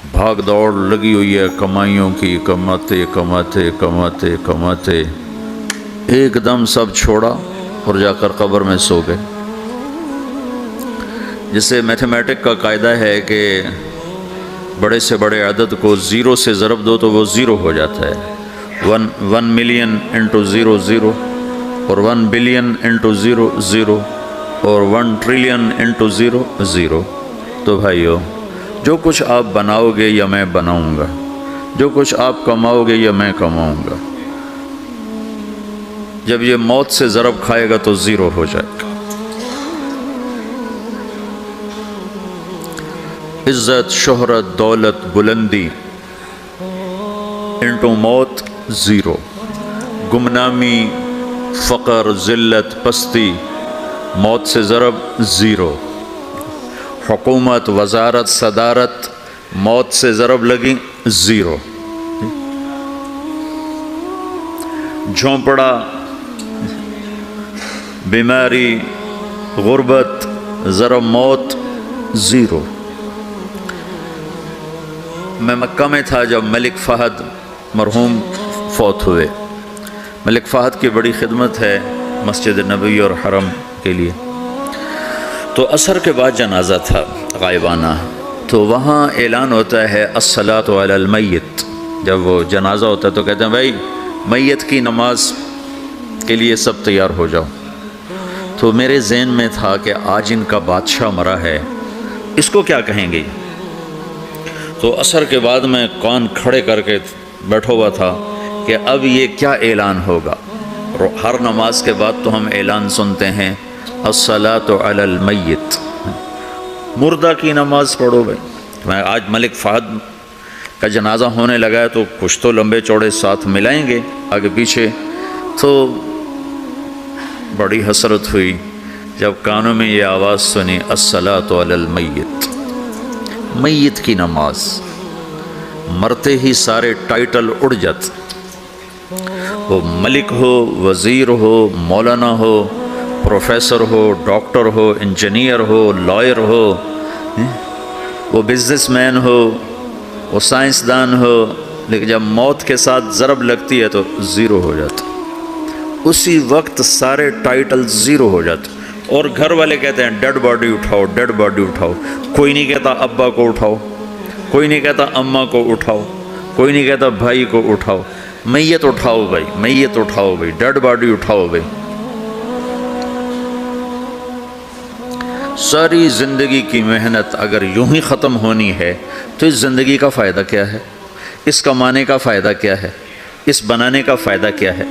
بھاگ دوڑ لگی ہوئی ہے کمائیوں کی، کماتے کماتے کماتے کماتے ایک دم سب چھوڑا اور جا کر قبر میں سو گئے۔ جسے میتھمیٹک کا قاعدہ ہے کہ بڑے سے بڑے عدد کو زیرو سے ضرب دو تو وہ زیرو ہو جاتا ہے۔ 1 ملین انٹو زیرو زیرو، اور 1 بلین انٹو زیرو زیرو، اور 1 ٹریلین انٹو زیرو زیرو۔ تو بھائیو، جو کچھ آپ بناؤ گے یا میں بناؤں گا، جو کچھ آپ کماؤ گے یا میں کماؤں گا، جب یہ موت سے ضرب کھائے گا تو زیرو ہو جائے گا۔ عزت، شہرت، دولت، بلندی انٹو موت زیرو، گمنامی، فقر، ذلت، پستی موت سے ضرب زیرو، حکومت، وزارت، صدارت موت سے ضرب لگی زیرو، جھونپڑا، بیماری، غربت ضرب موت زیرو۔ میں مکہ میں تھا جب ملک فہد مرحوم فوت ہوئے۔ ملک فہد کی بڑی خدمت ہے مسجد نبوی اور حرم کے لیے۔ تو عصر کے بعد جنازہ تھا غائبانہ، تو وہاں اعلان ہوتا ہے الصلاۃ علی المیت۔ جب وہ جنازہ ہوتا ہے تو کہتے ہیں بھائی میت کی نماز کے لیے سب تیار ہو جاؤ۔ تو میرے ذہن میں تھا کہ آج ان کا بادشاہ مرا ہے، اس کو کیا کہیں گے؟ تو عصر کے بعد میں کان کھڑے کر کے بیٹھا ہوا تھا کہ اب یہ کیا اعلان ہوگا۔ ہر نماز کے بعد تو ہم اعلان سنتے ہیں الصلاۃ علی المیت، مردہ کی نماز پڑھو بھائی۔ میں آج ملک فہد کا جنازہ ہونے لگا ہے تو کچھ تو لمبے چوڑے ساتھ ملائیں گے آگے پیچھے۔ تو بڑی حسرت ہوئی جب کانوں میں یہ آواز سنی الصلاۃ علی المیت، میت کی نماز۔ مرتے ہی سارے ٹائٹل اڑ جاتے، وہ ملک ہو، وزیر ہو، مولانا ہو، پروفیسر ہو، ڈاکٹر ہو، انجینئر ہو، لائر ہو، وہ بزنس مین ہو، وہ سائنسدان ہو، لیکن جب موت کے ساتھ ضرب لگتی ہے تو زیرو ہو جاتا، اسی وقت سارے ٹائٹل زیرو ہو جاتے۔ اور گھر والے کہتے ہیں ڈیڈ باڈی اٹھاؤ، ڈیڈ باڈی اٹھاؤ۔ کوئی نہیں کہتا ابا کو اٹھاؤ، کوئی نہیں کہتا اماں کو اٹھاؤ، کوئی نہیں کہتا بھائی کو اٹھاؤ۔ میت اٹھاؤ بھائی، میت اٹھاؤ بھائی، ڈیڈ باڈی اٹھاؤ بھائی۔ ساری زندگی کی محنت اگر یوں ہی ختم ہونی ہے تو اس زندگی کا فائدہ کیا ہے؟ اس کمانے کا فائدہ کیا ہے؟ اس بنانے کا فائدہ کیا ہے؟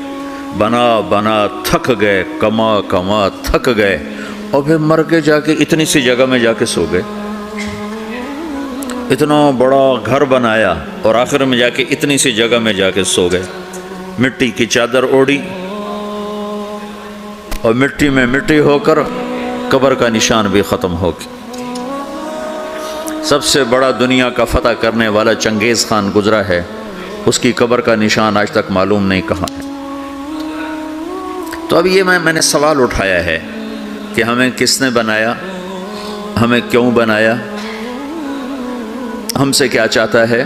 بنا بنا تھک گئے، کما کما تھک گئے، اور پھر مر کے جا کے اتنی سی جگہ میں جا کے سو گئے۔ اتنا بڑا گھر بنایا اور آخر میں جا کے اتنی سی جگہ میں جا کے سو گئے۔ مٹی کی چادر اوڑھی اور مٹی میں مٹی ہو کر قبر کا نشان بھی ختم ہو گیا۔ سب سے بڑا دنیا کا فتح کرنے والا چنگیز خان گزرا ہے، اس کی قبر کا نشان آج تک معلوم نہیں کہاں ہے۔ تو اب یہ میں نے سوال اٹھایا ہے کہ ہمیں کس نے بنایا، ہمیں کیوں بنایا، ہم سے کیا چاہتا ہے،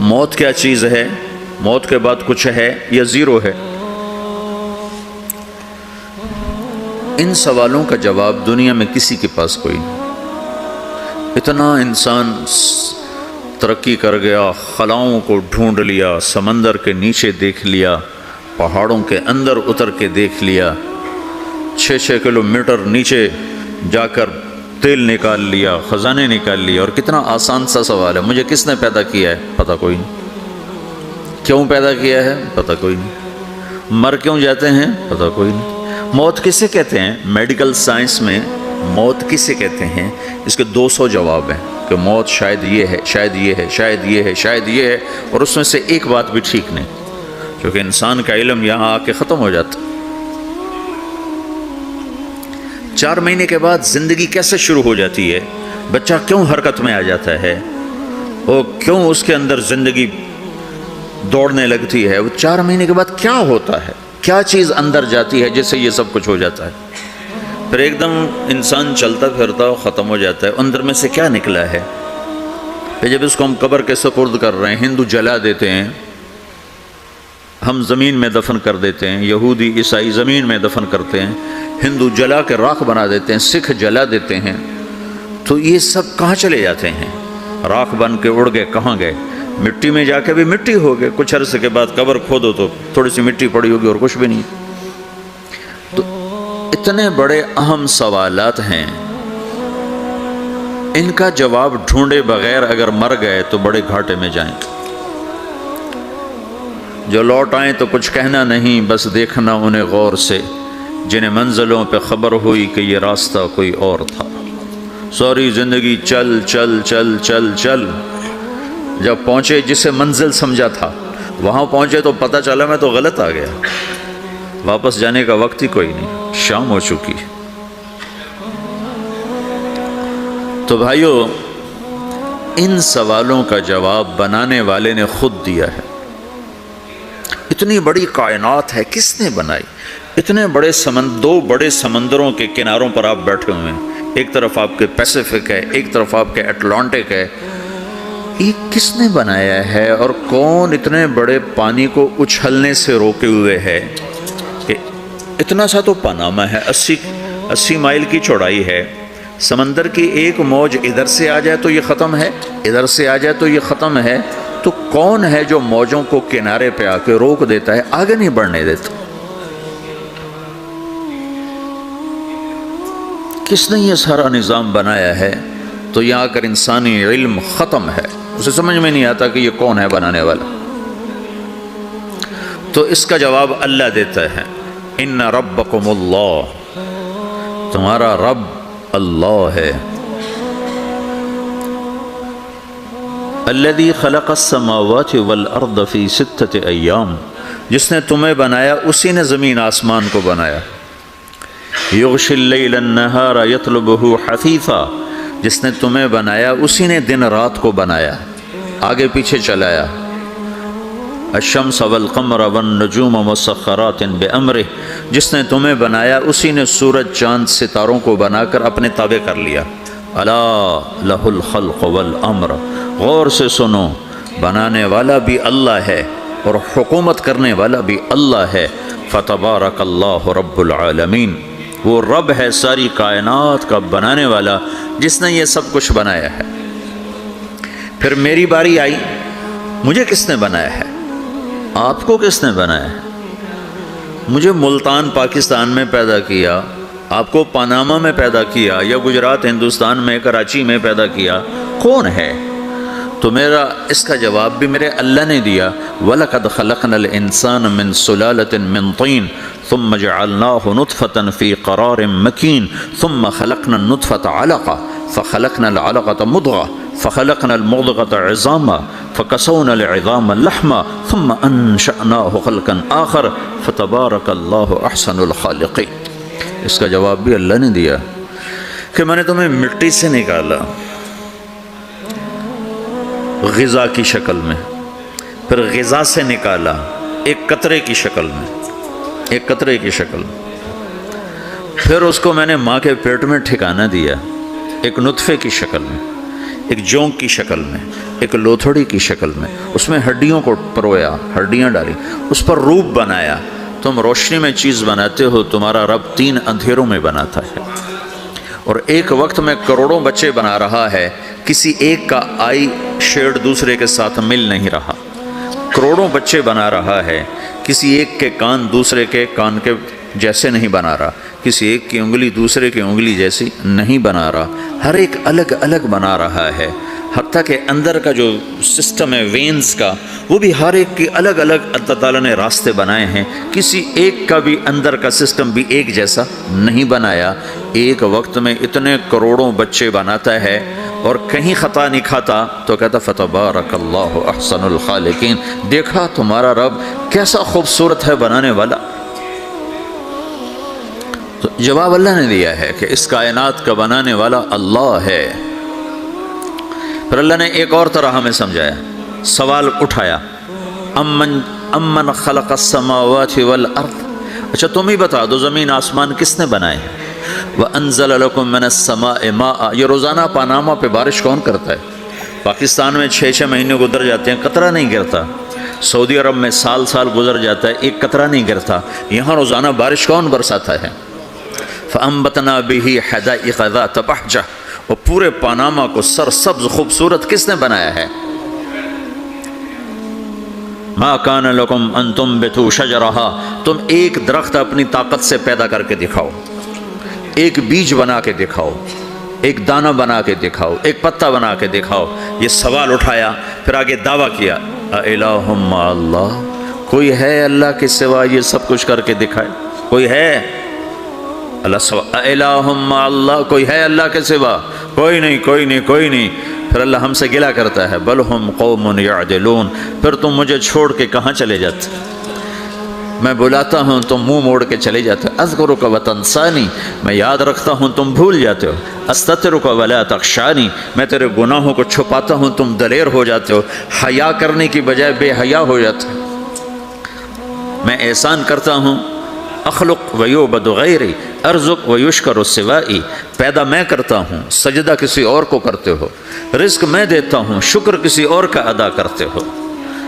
موت کیا چیز ہے، موت کے بعد کچھ ہے یا زیرو ہے؟ ان سوالوں کا جواب دنیا میں کسی کے پاس کوئی نہیں۔ اتنا انسان ترقی کر گیا، خلاؤں کو ڈھونڈ لیا، سمندر کے نیچے دیکھ لیا، پہاڑوں کے اندر اتر کے دیکھ لیا، 6 کلومیٹر نیچے جا کر تیل نکال لیا، خزانے نکال لیا۔ اور کتنا آسان سا سوال ہے، مجھے کس نے پیدا کیا ہے؟ پتہ کوئی نہیں۔ کیوں پیدا کیا ہے؟ پتہ کوئی نہیں۔ مر کیوں جاتے ہیں؟ پتہ کوئی نہیں۔ موت کسے کہتے ہیں؟ میڈیکل سائنس میں موت کسے کہتے ہیں؟ اس کے 200 جواب ہیں کہ موت شاید یہ ہے، شاید یہ ہے، شاید یہ ہے، شاید یہ ہے، اور اس میں سے ایک بات بھی ٹھیک نہیں، کیونکہ انسان کا علم یہاں آ کے ختم ہو جاتا۔ 4 مہینے کے بعد زندگی کیسے شروع ہو جاتی ہے؟ بچہ کیوں حرکت میں آ جاتا ہے؟ وہ کیوں اس کے اندر زندگی دوڑنے لگتی ہے؟ وہ 4 مہینے کے بعد کیا ہوتا ہے؟ کیا چیز اندر جاتی ہے جس سے یہ سب کچھ ہو جاتا ہے؟ پھر ایک دم انسان چلتا پھرتا ختم ہو جاتا ہے، اندر میں سے کیا نکلا ہے؟ کہ جب اس کو ہم قبر کے سپرد کر رہے ہیں، ہندو جلا دیتے ہیں، ہم زمین میں دفن کر دیتے ہیں، یہودی عیسائی زمین میں دفن کرتے ہیں، ہندو جلا کے راکھ بنا دیتے ہیں، سکھ جلا دیتے ہیں، تو یہ سب کہاں چلے جاتے ہیں؟ راکھ بن کے اڑ گئے، کہاں گئے؟ مٹی میں جا کے بھی مٹی ہو گئے، کچھ عرصے کے بعد قبر کھودو تو تھوڑی سی مٹی پڑی ہوگی اور کچھ بھی نہیں۔ تو اتنے بڑے اہم سوالات ہیں، ان کا جواب ڈھونڈے بغیر اگر مر گئے تو بڑے گھاٹے میں جائیں۔ جو لوٹ آئیں تو کچھ کہنا نہیں، بس دیکھنا انہیں غور سے، جنہیں منزلوں پہ خبر ہوئی کہ یہ راستہ کوئی اور تھا۔ ساری زندگی چل چل چل چل چل، جب پہنچے جسے منزل سمجھا تھا وہاں پہنچے تو پتہ چلا میں تو غلط آ گیا، واپس جانے کا وقت ہی کوئی نہیں، شام ہو چکی۔ تو بھائیو، ان سوالوں کا جواب بنانے والے نے خود دیا ہے۔ اتنی بڑی کائنات ہے، کس نے بنائی؟ اتنے بڑے دو بڑے سمندروں کے کناروں پر آپ بیٹھے ہوئے ہیں، ایک طرف آپ کے پیسیفک ہے، ایک طرف آپ کے اٹلانٹک ہے، یہ کس نے بنایا ہے؟ اور کون اتنے بڑے پانی کو اچھلنے سے روکے ہوئے ہے کہ اتنا سا تو پاناما ہے، 80 مائل کی چوڑائی ہے، سمندر کی ایک موج ادھر سے آ جائے تو یہ ختم ہے، ادھر سے آ جائے تو یہ ختم ہے، تو کون ہے جو موجوں کو کنارے پہ آ کے روک دیتا ہے، آگے نہیں بڑھنے دیتا؟ کس نے یہ سارا نظام بنایا ہے؟ تو یہاں آ کر انسانی علم ختم ہے، اسے سمجھ میں نہیں آتا کہ یہ کون ہے بنانے والا۔ تو اس کا جواب اللہ دیتا ہے، ان ربکم اللہ، تمہارا رب اللہ ہے، الذی خلق السماوات والارض فی 6 ایام، جس نے تمہیں بنایا اسی نے زمین آسمان کو بنایا، یغشی اللیل النہار یطلبہ حثیثا، جس نے تمہیں بنایا اسی نے دن رات کو بنایا، آگے پیچھے چلایا، الشمس والقمر والنجوم مسخرات بامرہ، جس نے تمہیں بنایا اسی نے سورج چاند ستاروں کو بنا کر اپنے تابع کر لیا، الا لہ الخلق والامر، غور سے سنو، بنانے والا بھی اللہ ہے اور حکومت کرنے والا بھی اللہ ہے، فتبارک اللہ رب العالمین، وہ رب ہے ساری کائنات کا بنانے والا جس نے یہ سب کچھ بنایا ہے۔ پھر میری باری آئی، مجھے کس نے بنایا ہے؟ آپ کو کس نے بنایا ہے؟ مجھے ملتان پاکستان میں پیدا کیا، آپ کو پاناما میں پیدا کیا، یا گجرات ہندوستان میں کراچی میں پیدا کیا، کون ہے؟ تو میرا اس کا جواب بھی میرے اللہ نے دیا، وَلَقَدْ خَلَقْنَا الْإِنسَانَ مِنْ سُلَالَةٍ مِنْ طِينٍ ثُمَّ جَعَلْنَاهُ نُطْفَةً فِي قَرَارٍ مَكِينٍ ثُمَّ خَلَقْنَا النُّطْفَةَ عَلَقَةً فَخَلَقْنَا الْعَلَقَةَ مُضْغَةً فَخَلَقْنَا الْمُضْغَةَ عِظَامًا فَكَسَوْنَا الْعِظَامَ لَحْمًا ثُمَّ أَنشَأْنَاهُ خَلْقًا آخَرَ فَتَبَارَكَ اللَّهُ أَحْسَنُ الْخَالِقِينَ۔ اس کا جواب بھی اللہ نے دیا کہ میں نے تمہیں مٹی سے نکالا غذا کی شکل میں، پھر غذا سے نکالا ایک قطرے کی شکل میں، ایک قطرے کی شکل میں، پھر اس کو میں نے ماں کے پیٹ میں ٹھکانہ دیا ایک نطفے کی شکل میں، ایک جونک کی شکل میں، ایک لوتھڑی کی شکل میں، اس میں ہڈیوں کو پرویا، ہڈیاں ڈالی، اس پر روپ بنایا۔ تم روشنی میں چیز بناتے ہو، تمہارا رب 3 اندھیروں میں بناتا ہے، اور ایک وقت میں کروڑوں بچے بنا رہا ہے، کسی ایک کا آئی شیڈ دوسرے کے ساتھ مل نہیں رہا، کروڑوں بچے بنا رہا ہے، کسی ایک کے کان دوسرے کے کان کے جیسے نہیں بنا رہا، کسی ایک کی انگلی دوسرے کی انگلی جیسی نہیں بنا رہا، ہر ایک الگ الگ بنا رہا ہے، حتیٰ کہ اندر کا جو سسٹم ہے وینز کا، وہ بھی ہر ایک کی الگ الگ اللہ تعالیٰ نے راستے بنائے ہیں، کسی ایک کا بھی اندر کا سسٹم بھی ایک جیسا نہیں بنایا، ایک وقت میں اتنے کروڑوں بچے بناتا ہے اور کہیں خطا نہیں کھاتا، تو کہتا فتبارک اللہ احسن الخالقین، دیکھا تمہارا رب کیسا خوبصورت ہے بنانے والا۔ تو جواب اللہ نے دیا ہے کہ اس کائنات کا بنانے والا اللہ ہے۔ پھر اللہ نے ایک اور طرح ہمیں سمجھایا، سوال اٹھایا، امن خلق السماوات والارض، اچھا تم ہی بتا دو زمین آسمان کس نے بنائے؟ وَأَنزَلَ لَكُم مِّنَ السَّمَاءِ مَاءً، یہ روزانہ پاناما پہ بارش کون کرتا ہے؟ پاکستان میں 6 مہینے گزر جاتے ہیں، قطرہ نہیں گرتا. سعودی عرب میں سال گزر جاتا ہے، ایک قطرہ نہیں گرتا. یہاں روزانہ بارش کون برساتا ہے؟ فَأَنبَتْنَا بِهِ حَدَائِقَ ذَاتَ بَهْجَةٍ، اور پورے پاناما کو سرسبز خوبصورت کس نے بنایا ہے؟ مَا كَانَ لَكُمْ أَن تُنبِتُوا شَجَرَهَا، تم ایک درخت اپنی طاقت سے پیدا کر کے دکھاؤ، ایک بیج بنا کے دکھاؤ، ایک دانہ بنا کے دکھاؤ، ایک پتا بنا کے دکھاؤ. یہ سوال اٹھایا، پھر آگے دعویٰ کیا اَإِلَٰهٌ مَّعَ اللَّهِ، کوئی ہے اللہ کے سوا یہ سب کچھ کر کے دکھائے؟ کوئی ہے؟ اللہ سوا اَإِلَٰهٌ مَّعَ اللَّهِ، کوئی ہے اللہ کے سوا؟ کوئی نہیں، کوئی نہیں، کوئی نہیں. پھر اللہ ہم سے گلہ کرتا ہے بل ہم قوم یعدلون، پھر تم مجھے چھوڑ کے کہاں چلے جاتے؟ میں بلاتا ہوں تم منہ موڑ کے چلے جاتے ہو. اذکرک وتنسانی، میں یاد رکھتا ہوں تم بھول جاتے ہو. استترک ولا تخشانی، میں تیرے گناہوں کو چھپاتا ہوں تم دلیر ہو جاتے ہو. حیا کرنے کی بجائے بے حیا ہو جاتے ہو. میں احسان کرتا ہوں، اخلق ویعبد غیری ارزق ویشکر سوائی، پیدا میں کرتا ہوں، سجدہ کسی اور کو کرتے ہو، رزق میں دیتا ہوں، شکر کسی اور کا ادا کرتے ہو.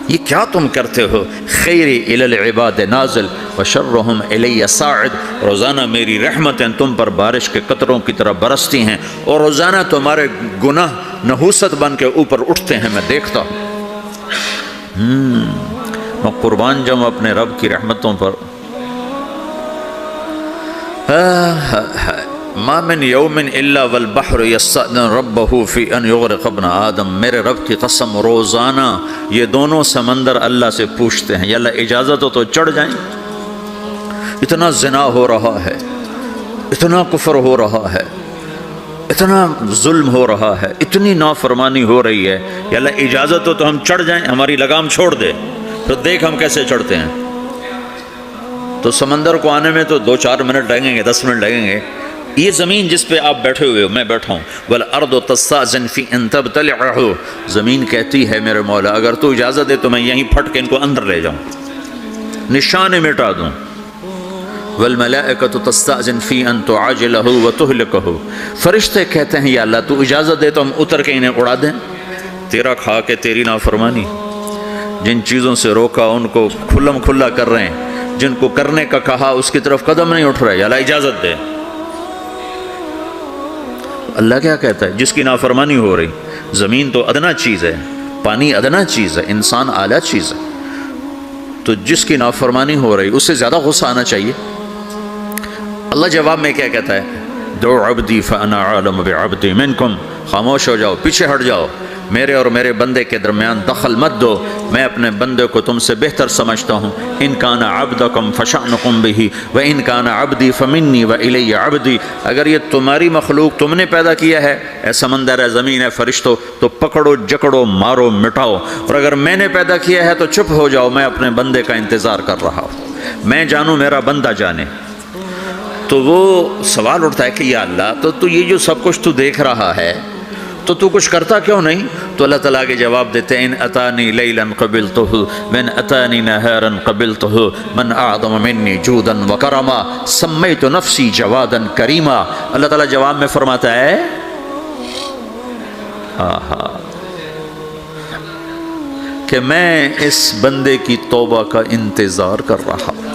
یہ کیا تم کرتے ہو؟ خیری الی العباد نازل وشرہم الی صاعد، روزانہ میری رحمتیں تم پر بارش کے قطروں کی طرح برستی ہیں، اور روزانہ تمہارے گناہ نحوست بن کے اوپر اٹھتے ہیں، میں دیکھتا ہوں. میں قربان جاؤں اپنے رب کی رحمتوں پر. ما من یوم الا والبحر یستأذن ربہ فی ان یغرق ابن آدم، میرے رب کی قسم روزانہ یہ دونوں سمندر اللہ سے پوچھتے ہیں یا اللہ اجازت ہو تو چڑھ جائیں. اتنا زنا ہو رہا ہے، اتنا کفر ہو رہا ہے، اتنا ظلم ہو رہا ہے، اتنی نافرمانی ہو رہی ہے، یا اللہ اجازت ہو تو ہم چڑھ جائیں، ہماری لگام چھوڑ دے، پھر دیکھ ہم کیسے چڑھتے ہیں. تو سمندر کو آنے میں تو 2-4 منٹ لگیں گے، 10 منٹ لگیں گے. یہ زمین جس پہ آپ بیٹھے ہوئے ہو، میں بیٹھا ہوں، وَالْأَرْضُ تَسْتَأْذِنُ فِي أَن تَبْتَلِعَهُ، زمین کہتی ہے میرے مولا اگر تو اجازت دے تو میں یہیں پھٹ کے ان کو اندر لے جاؤں، نشانے مٹا دوں. وَالْمَلَائِكَةُ تَسْتَأْذِنُ فِي أَن تُعَاجِلَهُ وَتُهْلِكَهُ، فرشتے کہتے ہیں یا اللہ تو اجازت دے تو ہم اتر کے انہیں اڑا دیں. تیرا کھا کے تیری نافرمانی، جن چیزوں سے روکا ان کو کھلم کھلا کر رہے ہیں، جن کو کرنے کا کہا اس کی طرف قدم نہیں اٹھ رہا ہے، یا اللہ اجازت دے. اللہ کیا کہتا ہے؟ جس کی نافرمانی ہو رہی، زمین تو ادنا چیز ہے، پانی ادنا چیز ہے، انسان اعلیٰ چیز ہے، تو جس کی نافرمانی ہو رہی اس سے زیادہ غصہ آنا چاہیے. اللہ جواب میں کیا کہتا ہے؟ دعو عبدی فانا عالم بعبدی منکم، خاموش ہو جاؤ، پیچھے ہٹ جاؤ، میرے اور میرے بندے کے درمیان دخل مت دو، میں اپنے بندے کو تم سے بہتر سمجھتا ہوں. ان کان عبدکم فشأنکم بہ وان کان عبدی فمنی والی عبدی، اگر یہ تمہاری مخلوق تم نے پیدا کیا ہے، اے سمندر ہے، زمین ہے، فرشتوں، تو پکڑو جکڑو مارو مٹاؤ، اور اگر میں نے پیدا کیا ہے تو چپ ہو جاؤ، میں اپنے بندے کا انتظار کر رہا ہوں، میں جانوں میرا بندہ جانے. تو وہ سوال اٹھتا ہے کہ یا اللہ تو یہ جو سب کچھ تو دیکھ رہا ہے تو کچھ کرتا کیوں نہیں؟ تو اللہ تعالیٰ کے جواب دیتے ہیں ان اتانی لیلا قبلتہ من اتانی نہارا قبلتہ من اعظم منی جودا وکرما سمیت نفسی جوادا کریما. اللہ تعالیٰ جواب میں فرماتا ہے کہ میں اس بندے کی توبہ کا انتظار کر رہا ہوں.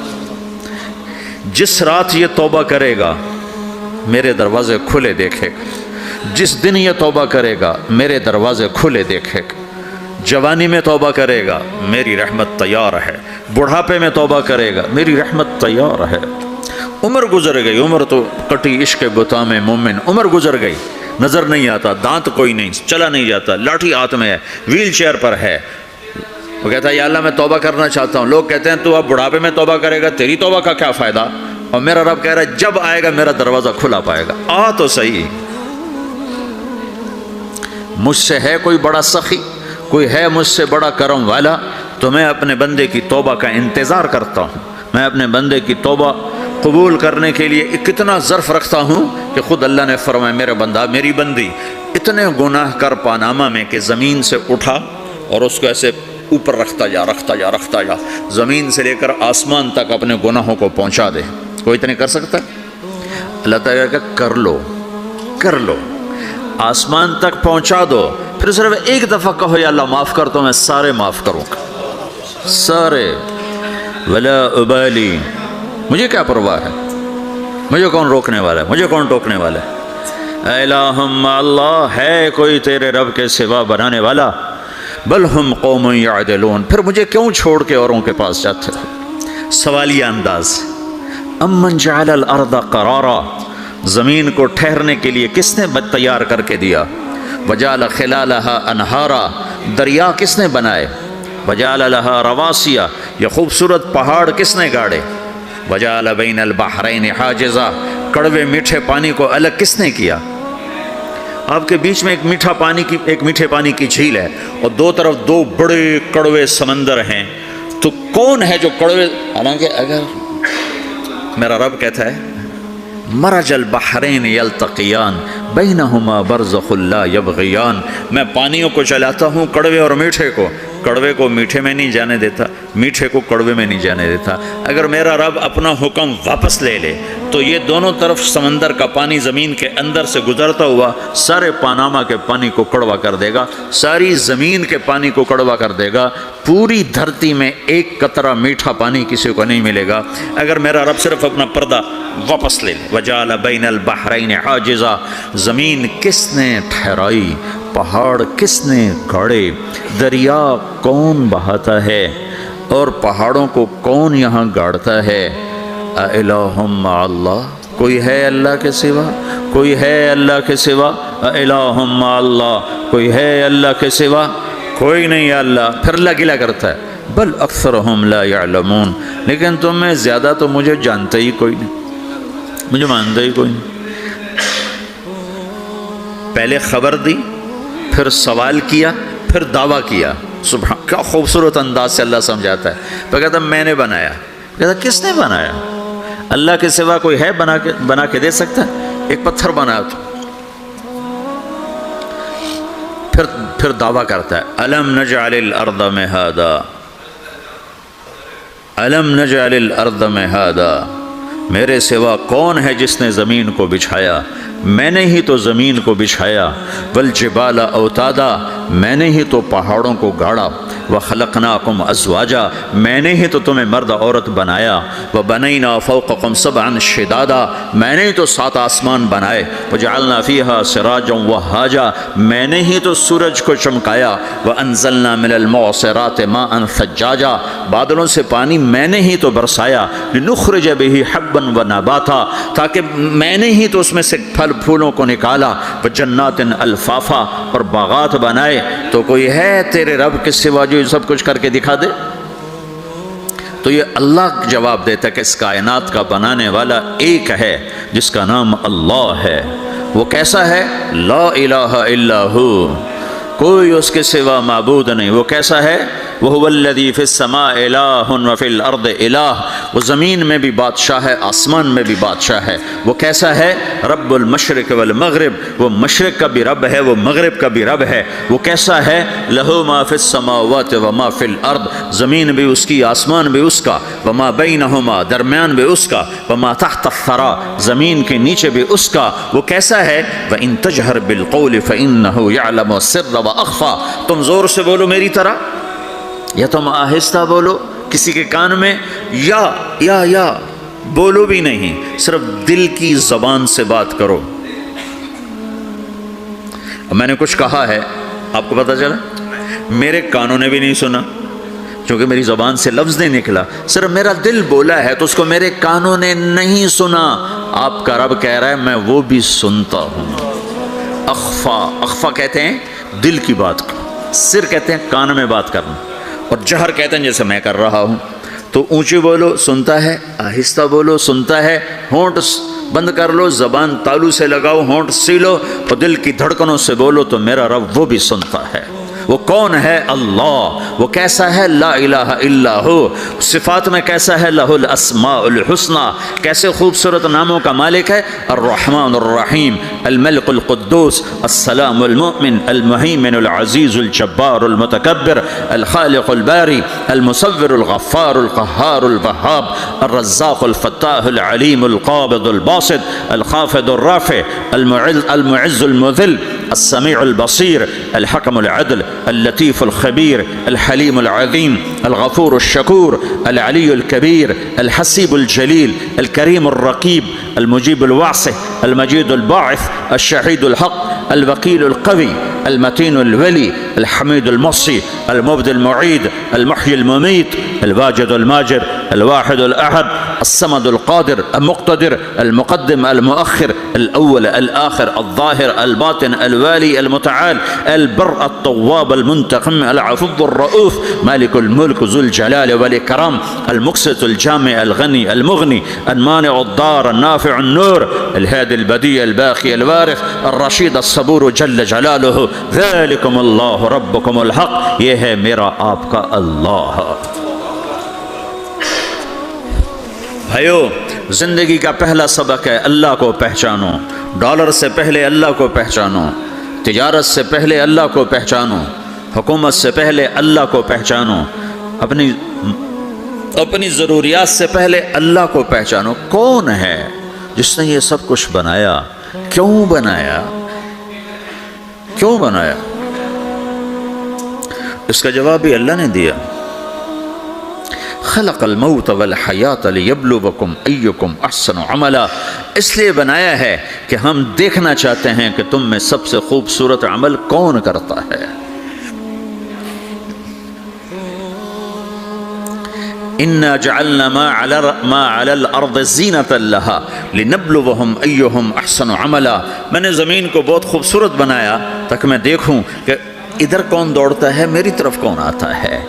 جس رات یہ توبہ کرے گا میرے دروازے کھلے دیکھے گا، جس دن یہ توبہ کرے گا میرے دروازے کھلے دیکھے گا. جوانی میں توبہ کرے گا میری رحمت تیار ہے، بڑھاپے میں توبہ کرے گا میری رحمت تیار ہے. عمر گزر گئی، عمر تو کٹی عشق بتا میں مومن، عمر گزر گئی، نظر نہیں آتا، دانت کوئی نہیں، چلا نہیں جاتا، لاٹھی ہاتھ میں ہے، ویل چیئر پر ہے. وہ کہتا ہے یا اللہ میں توبہ کرنا چاہتا ہوں. لوگ کہتے ہیں تو اب بڑھاپے میں توبہ کرے گا، تیری توبہ کا کیا فائدہ؟ اور میرا رب کہہ رہا ہے جب آئے گا میرا دروازہ کھلا پائے گا. آ تو صحیح، مجھ سے ہے کوئی بڑا سخی، کوئی ہے مجھ سے بڑا کرم والا، تو میں اپنے بندے کی توبہ کا انتظار کرتا ہوں. میں اپنے بندے کی توبہ قبول کرنے کے لیے کتنا ظرف رکھتا ہوں کہ خود اللہ نے فرمایا میرے بندہ میری بندی اتنے گناہ کر پاناما میں کہ زمین سے اٹھا اور اس کو ایسے اوپر رکھتا جا، زمین سے لے کر آسمان تک اپنے گناہوں کو پہنچا دے. کوئی اتنے کر سکتا ہے؟ اللہ تعالیٰ کہ کر لو. آسمان تک پہنچا دو، پھر صرف ایک دفعہ کہو یا اللہ معاف کر، تو میں سارے معاف کروں گا، سارے. ولا ابالی، مجھے کیا پرواہ ہے، مجھے کون روکنے والا ہے، مجھے کون ٹوکنے والا ہے. الہم، اللہ ہے کوئی تیرے رب کے سوا بنانے والا. بل ہم قوم یعدلون، پھر مجھے کیوں چھوڑ کے اوروں کے پاس جاتے ہو. سوالیہ انداز. امن جعل الارض قرارا، زمین کو ٹھہرنے کے لیے کس نے تیار کر کے دیا. وجعل خلالہا انہارا، دریا کس نے بنائے. وجعل لہا رواسیہ، یہ خوبصورت پہاڑ کس نے گاڑے. وجعل بین البحرین حاجزا، کڑوے میٹھے پانی کو الگ کس نے کیا. آپ کے بیچ میں ایک میٹھے پانی کی جھیل ہے اور دو طرف دو بڑے کڑوے سمندر ہیں، تو کون ہے جو کڑوے. حالانکہ اگر میرا رب کہتا ہے مرج البحرین یلتقیان بینہما برزخ لا یبغیان، میں پانیوں کو چلاتا ہوں، کڑوے اور میٹھے کو. کڑوے کو میٹھے میں نہیں جانے دیتا، میٹھے کو کڑوے میں نہیں جانے دیتا. اگر میرا رب اپنا حکم واپس لے لے تو یہ دونوں طرف سمندر کا پانی زمین کے اندر سے گزرتا ہوا سارے پاناما کے پانی کو کڑوا کر دے گا، ساری زمین کے پانی کو کڑوا کر دے گا. پوری دھرتی میں ایک قطرہ میٹھا پانی کسی کو نہیں ملے گا اگر میرا رب صرف اپنا پردہ واپس لے لے. وجعل بین البحرین حاجزا، زمین کس نے ٹھہرائی، پہاڑ کس نے گاڑے، دریا کون بہاتا ہے اور پہاڑوں کو کون یہاں گاڑتا ہے. اِلَٰهٌ مَّعَ اللَّهِ، کوئی ہے اللہ کے سوا، کوئی ہے اللہ کے سوا. اِلَٰهٌ مَّعَ اللَّهِ، کوئی ہے اللہ کے سوا، کوئی نہیں ہے اللہ. پھر اللہ گلہ کرتا ہے بل اکثرهم لا يعلمون، لیکن تم میں زیادہ تو مجھے جانتے ہی کوئی نہیں، مجھے مانتا ہی کوئی نہیں. پہلے خبر دی، پھر سوال کیا، پھر دعویٰ کیا. سبحان، کیا خوبصورت انداز سے اللہ سمجھاتا ہے. تو کہتا میں نے بنایا. کہتا کس نے بنایا، اللہ کے سوا کوئی ہے بنا کے دے سکتا ہے. ایک پتھر بنایا تو پھر دعویٰ کرتا ہے الم نجعل الارض مہادا، الم نجعل الارض مہادا، میرے سوا کون ہے جس نے زمین کو بچھایا، میں نے ہی تو زمین کو بچھایا. والجبال اوتادا، میں نے ہی تو پہاڑوں کو گاڑا. وخلقناکم ازواجا، میں نے ہی تو تمہیں مرد عورت بنایا. وبنینا فوقکم سبعا شدادا، میں نے ہی تو 7 آسمان بنائے. وجعلنا فیہا سراجا وہاجا، میں نے ہی تو سورج کو چمکایا. وانزلنا من المعصرات ماء ثجاجا، بادلوں سے پانی میں نے ہی تو برسایا. لنخرج بہ حبا ونباتا، تاکہ میں نے ہی تو اس میں سے پھل پھولوں کو نکالا. وجنات الفافا، اور باغات بنائے. تو کوئی ہے تیرے رب کے سوا جو سب کچھ کر کے دکھا دے. تو یہ اللہ جواب دیتا ہے کہ اس کائنات کا بنانے والا ایک ہے جس کا نام اللہ ہے. وہ کیسا ہے؟ لا الہ الا ہو، کوئی اس کے سوا معبود نہیں. وہ کیسا ہے؟ وَهُوَ الَّذِي فِي السَّمَاءِ إِلَٰهٌ وَفِي الْأَرْضِ إِلَٰهٌ، وہ زمین میں بھی بادشاہ ہے، آسمان میں بھی بادشاہ ہے. وہ کیسا ہے؟ رب المشرق والمغرب، وہ مشرق کا بھی رب ہے، وہ مغرب کا بھی رب ہے. وہ کیسا ہے؟ لَهُ مَا فِي السَّمَاوَاتِ وَمَا فِي الْأَرْضِ، زمین بھی اس کی، آسمان بھی اس کا. وَمَا بَيْنَهُمَا، درمیان بھی اس کا. وَمَا تَحْتَ الثَّرَىٰ، زمین کے نیچے بھی اس کا. وہ کیسا ہے؟ وَإِن تَجْهَرْ بِالْقَوْلِ فَإِنَّهُ يَعْلَمُ السِّرَّ وَأَخْفَىٰ، تم زور سے بولو میری طرح یا تم آہستہ بولو کسی کے کان میں، یا بولو بھی نہیں، صرف دل کی زبان سے بات کرو. میں نے کچھ کہا ہے، آپ کو پتہ چلا، میرے کانوں نے بھی نہیں سنا کیونکہ میری زبان سے لفظ نہیں نکلا، صرف میرا دل بولا ہے تو اس کو میرے کانوں نے نہیں سنا. آپ کا رب کہہ رہا ہے میں وہ بھی سنتا ہوں. اخفا کہتے ہیں دل کی بات کو، سر کہتے ہیں کان میں بات کرنا، اور جہر کہتے ہیں جیسے میں کر رہا ہوں. تو اونچی بولو سنتا ہے، آہستہ بولو سنتا ہے. ہونٹ بند کر لو، زبان تالو سے لگاؤ، ہونٹ سیلو اور دل کی دھڑکنوں سے بولو تو میرا رب وہ بھی سنتا ہے. وہ کون ہے اللہ، وہ کیسا ہے لا الہ الا ہو، صفات میں کیسا ہے لہ الاسماء الحسنى، کیسے خوبصورت ناموں کا مالک ہے، الرحمن الرحیم، الملک القدوس، السلام المؤمن، المہیمن العزیز الجبار المتکبر، الخالق الباری، المصور الغفار القہار الوہاب، الرزاق الفتاح العلیم القابض الباسط الخافض الرافع، المعز المذل، السمیع البصیر، الحکم العدل، اللطیف الخبیر، الحلیم العظیم، الغفور الشکور، العلی الکبیر، الحسیب الجلیل، الکریم الرقیب، المجیب الواسع، المجید الباعث، الشہید الحق، الوکیل القوی، المتین الولی، الحمید المحصی، المبدی المعید، المحیی الممیت، الواجد الماجد، الواحد الأحد، الصمد القادر المقتدر، المقدم المؤخر، الأول الآخر، الظاهر الباطن، الوالي المتعال، البر التواب المنتقم، العفو الرؤوف، مالك الملك ذو الجلال والإكرام، المقسط الجامع الغني المغني، المانع الضار النافع النور، الهادي البديع الباقي الوارث، الرشيد الصبور جل جلاله، ذلكم الله ربكم الحق، یہ ہے میرا آپ کا اللہ۔ بھائیو، زندگی کا پہلا سبق ہے اللہ کو پہچانو، ڈالر سے پہلے اللہ کو پہچانو، تجارت سے پہلے اللہ کو پہچانو، حکومت سے پہلے اللہ کو پہچانو، اپنی ضروریات سے پہلے اللہ کو پہچانو۔ کون ہے جس نے یہ سب کچھ بنایا؟ کیوں بنایا؟ کیوں بنایا؟ اس کا جواب بھی اللہ نے دیا، خلق الموت والحیات لیبلوکم ایکم احسن عملا، اس لیے بنایا ہے کہ ہم دیکھنا چاہتے ہیں کہ تم میں سب سے خوبصورت عمل کون کرتا ہے۔ انا جعلنا ما علی الارض زینۃ لہا لنبلوہم ایہم احسن عملا، میں نے زمین کو بہت خوبصورت بنایا تاکہ میں دیکھوں کہ ادھر کون دوڑتا ہے، میری طرف کون آتا ہے،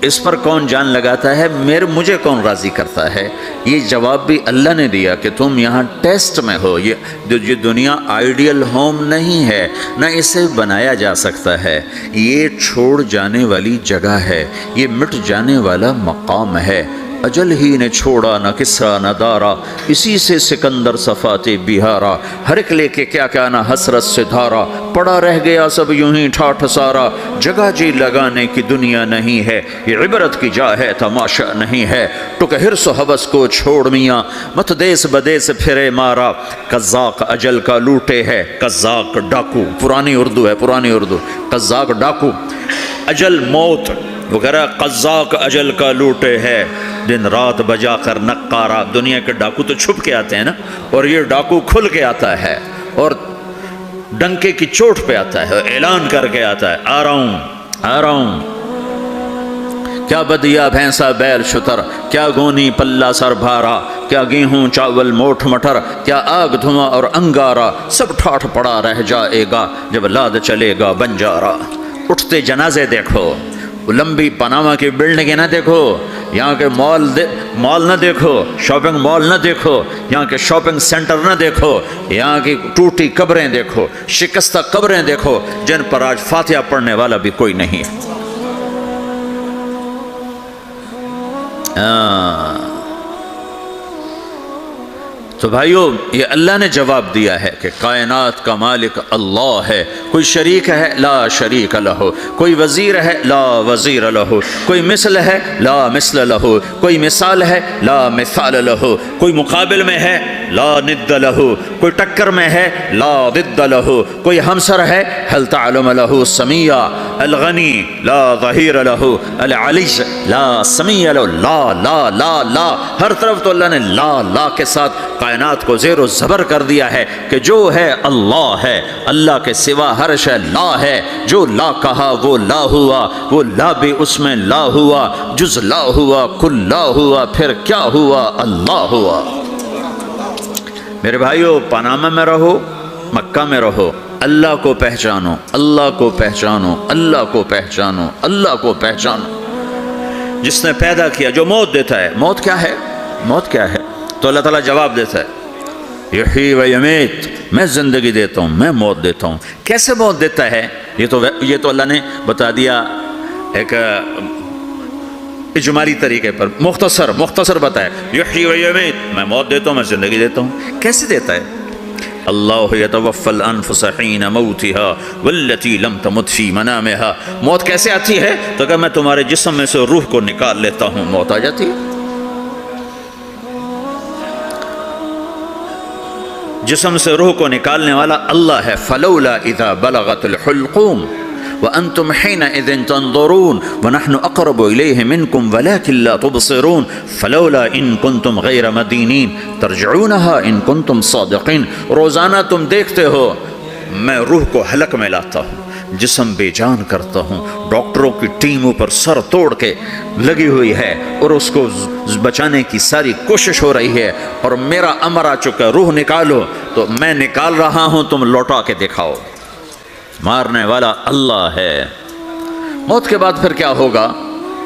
اس پر کون جان لگاتا ہے، مجھے کون راضی کرتا ہے۔ یہ جواب بھی اللہ نے دیا کہ تم یہاں ٹیسٹ میں ہو، یہ دنیا آئیڈیل ہوم نہیں ہے، نہ اسے بنایا جا سکتا ہے، یہ چھوڑ جانے والی جگہ ہے، یہ مٹ جانے والا مقام ہے۔ اجل ہی نے چھوڑا نہ کسرا نہ دارا، اسی سے سکندر صفات بہارا، ہر ایک لے کے کیا کیا نہ حسرت سے دھارا، پڑا رہ گیا سب یوں ہی ٹھاٹھ سارا، جگہ جی لگانے کی دنیا نہیں ہے، یہ عبرت کی جا ہے تماشا نہیں ہے، ٹک حرص و حوث کو چھوڑ میاں، مت دیس بدیس پھرے مارا، قزاق اجل کا لوٹے ہے، قزاق ڈاکو، پرانی اردو ہے، پرانی اردو، قزاق ڈاکو، اجل موت وغیرہ، قزاق اجل کا لوٹے ہے، دن رات بجا کر نقارہ، دنیا کے ڈاکو تو چھپ کے آتے ہیں نا، اور یہ ڈاکو کھل کے آتا ہے اور ڈنکے کی چوٹ پہ آتا ہے، اعلان کر کے آتا ہے، آ رہا ہوں آ رہا ہوں۔ کیا بدیا بھینسا بیل شتر، کیا گونی پلہ سر بھارا، کیا گیہوں چاول موٹھ مٹر، کیا آگ دھواں اور انگارا، سب ٹھاٹھ پڑا رہ جائے گا جب لاد چلے گا بنجارا۔ اٹھتے جنازے دیکھو، لمبی پاناما کی بلڈنگیں نہ دیکھو، یہاں کے مال نہ دیکھو، شاپنگ مال نہ دیکھو، یہاں کے شاپنگ سینٹر نہ دیکھو، یہاں کی ٹوٹی قبریں دیکھو، شکستہ قبریں دیکھو جن پر آج فاتحہ پڑھنے والا بھی کوئی نہیں ہے۔ تو بھائیو، یہ اللہ نے جواب دیا ہے کہ کائنات کا مالک اللہ ہے، کوئی شریک ہے لا شریک لہ، کوئی وزیر ہے لا وزیر لہ، کوئی مثل ہے لا مثل لہ، کوئی مثال ہے لا مثال لہ، کوئی مقابل میں ہے لا ند لہ، کوئی ٹکر میں ہے لا ضد لہ، کوئی ہمسر ہے هل تعلم لہ سمیہ، الغنی لا ظہیر لہ، العلی لا سمیہ لہ، لا لا لا لا، ہر طرف تو اللہ نے لا لا کے ساتھ کائنات کو زیر و زبر کر دیا ہے کہ جو ہے اللہ ہے، اللہ کے سوا ہر شے لا ہے، جو لا کہا وہ لا ہوا، وہ لا بھی اس میں لا ہوا، جز لا ہوا کل لا ہوا، پھر کیا ہوا؟ اللہ ہوا۔ میرے بھائیو، پاناما میں رہو، مکہ میں رہو، اللہ کو پہچانو، اللہ کو پہچانو، اللہ کو پہچانو، اللہ کو پہچانو۔ جس نے پیدا کیا، جو موت دیتا ہے، موت کیا ہے؟ موت کیا ہے؟ تو اللہ تعالیٰ جواب دیتا ہے، یحیی و یمیت، میں زندگی دیتا ہوں، میں موت دیتا ہوں۔ کیسے موت دیتا ہے؟ یہ تو اللہ نے بتا دیا ایک اجمالی طریقے پر، مختصر بتایا، یحیی و یمیت، میں موت دیتا ہوں، میں زندگی دیتا ہوں۔ کیسے دیتا ہے؟ اللہ یتوفی الانفس حین موتها والتی لم تمت فی منامها۔ موت کیسے آتی ہے؟ تو کہ میں تمہارے جسم میں سے روح کو نکال لیتا ہوں، موت آ جاتی ہے۔ جسم سے روح کو نکالنے والا اللہ ہے۔ فلولا اذا بلغت الحلقوم وانتم حينئذ تنظرون ونحن اقرب اليه منكم ولكن لا تبصرون فلولا ان كنتم غير مدينين ترجعونها ان كنتم صادقين۔ روزانہ تم دیکھتے ہو میں روح کو حلق میں لاتا ہوں، جسم بے جان کرتا ہوں، ڈاکٹروں کی ٹیم اوپر سر توڑ کے لگی ہوئی ہے اور اس کو بچانے کی ساری کوشش ہو رہی ہے، اور میرا امر آ چکا، روح نکالو، تو میں نکال رہا ہوں، تم لوٹا کے دکھاؤ۔ مارنے والا اللہ ہے۔ موت کے بعد پھر کیا ہوگا؟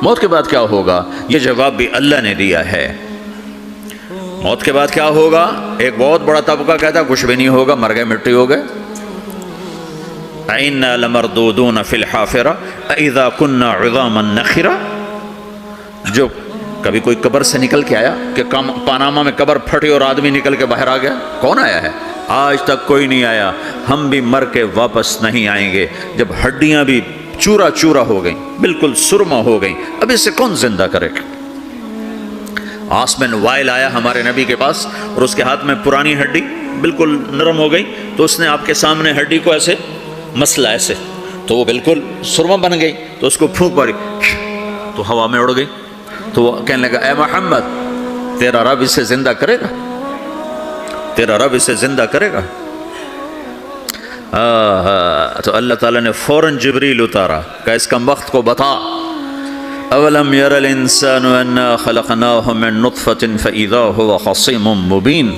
موت کے بعد کیا ہوگا؟ یہ جواب بھی اللہ نے دیا ہے۔ موت کے بعد کیا ہوگا؟ ایک بہت بڑا طبقہ کہتا ہے کچھ بھی نہیں ہوگا، مر گئے، مٹی ہو گئے۔ اِنَّا لَمَرْدُودُونَ فِي الْحَافِرَةِ اِذَا كُنَّا عِظَامًا نَخِرَةً۔ جو کبھی کوئی قبر سے نکل کے آیا کہ پاناما میں قبر پھٹی اور آدمی نکل کے باہر آ گیا؟ کون آیا ہے؟ آج تک کوئی نہیں آیا۔ ہم بھی مر کے واپس نہیں آئیں گے۔ جب ہڈیاں بھی چورا چورا ہو گئیں، بالکل سرما ہو گئیں، اب اسے کون زندہ کرے گا؟ عاص بن وائل آیا ہمارے نبی کے پاس اور اس کے ہاتھ میں پرانی ہڈی بالکل نرم ہو گئی، تو اس نے آپ کے سامنے ہڈی کو ایسے مسلا ایسے، تو وہ بالکل سرما بن گئی، تو اس کو پھونک ماری تو ہوا میں اڑ گئی۔ تو وہ کہنے لگا اے محمد، تیرا رب اسے زندہ کرے گا؟ تیرا رب اسے زندہ کرے گا؟ تو اللہ تعالیٰ نے فوراً جبریل اتارا کہ اس کم وقت کو بتا، اولم یر الانسان انا خلقناہ من نطفۃ فاذا هو خصیم مبین۔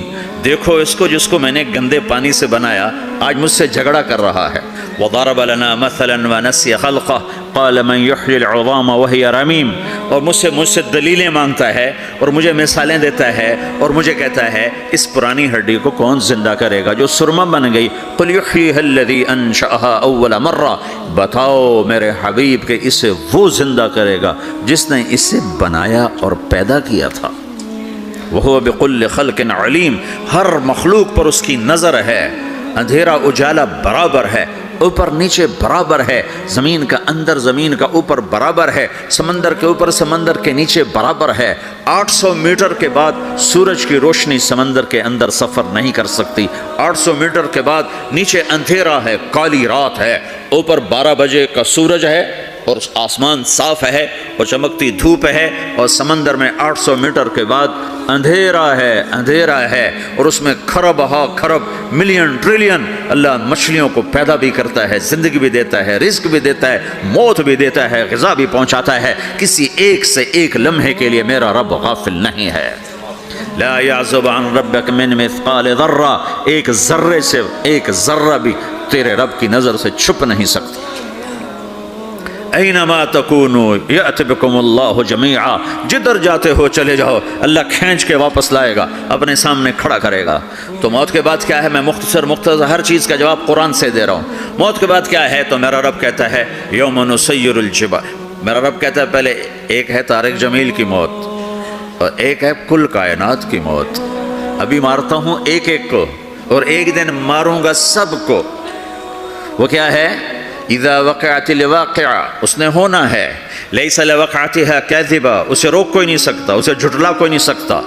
دیکھو اس کو جس کو میں نے گندے پانی سے بنایا، آج مجھ سے جھگڑا کر رہا ہے۔ وضرب لنا مثلا ونسی خلقہ قال من یحیی العظام وہی رمیم۔ اور مجھ سے دلیلیں مانگتا ہے اور مجھے مثالیں دیتا ہے اور مجھے کہتا ہے اس پرانی ہڈی کو کون زندہ کرے گا جو سرما بن گئی؟ قل یحییھا الذی انشأھا اول مرہ۔ بتاؤ میرے حبیب کہ اسے وہ زندہ کرے گا جس نے اسے بنایا اور پیدا کیا تھا۔ وہو بکل خلق علیم۔ ہر مخلوق پر اس کی نظر ہے، اندھیرا اجالا برابر ہے، اوپر نیچے برابر ہے، زمین کا اندر زمین کا اوپر برابر ہے، سمندر کے اوپر سمندر کے نیچے برابر ہے۔ 800 میٹر کے بعد سورج کی روشنی سمندر کے اندر سفر نہیں کر سکتی۔ 800 میٹر کے بعد نیچے اندھیرا ہے، کالی رات ہے، اوپر 12 بجے کا سورج ہے اور آسمان صاف ہے اور چمکتی دھوپ ہے، اور سمندر میں 800 میٹر کے بعد اندھیرا ہے اور اس میں کھرب ہا کھرب ملین ٹریلین اللہ مچھلیوں کو پیدا بھی کرتا ہے، زندگی بھی دیتا ہے، رزق بھی دیتا ہے، موت بھی دیتا ہے، غذا بھی پہنچاتا ہے۔ کسی ایک سے ایک لمحے کے لیے میرا رب غافل نہیں ہے۔ لا يعزب عن ربك من مثقال ذرہ، ایک ذرے سے ایک ذرہ بھی تیرے رب کی نظر سے چھپ نہیں سکتی۔ اینما تکونوا یأت بکم اللہ جمیعا، جدھر جاتے ہو چلے جاؤ، اللہ کھینچ کے واپس لائے گا، اپنے سامنے کھڑا کرے گا۔ تو موت کے بعد کیا ہے؟ میں مختصر ہر چیز کا جواب قرآن سے دے رہا ہوں۔ موت کے بعد کیا ہے؟ تو میرا رب کہتا ہے یوم نسیر الجبال۔ میرا رب کہتا ہے پہلے ایک ہے طارق جمیل کی موت اور ایک ہے کل کائنات کی موت۔ ابھی مارتا ہوں ایک ایک کو اور ایک دن ماروں گا سب کو۔ وہ کیا ہے؟ اذا وقعت الواقعہ، اس نے ہونا ہے۔ لیس لوقعتها کاذبہ، اسے روک کوئی نہیں سکتا، اسے جھٹلا کوئی نہیں سکتا۔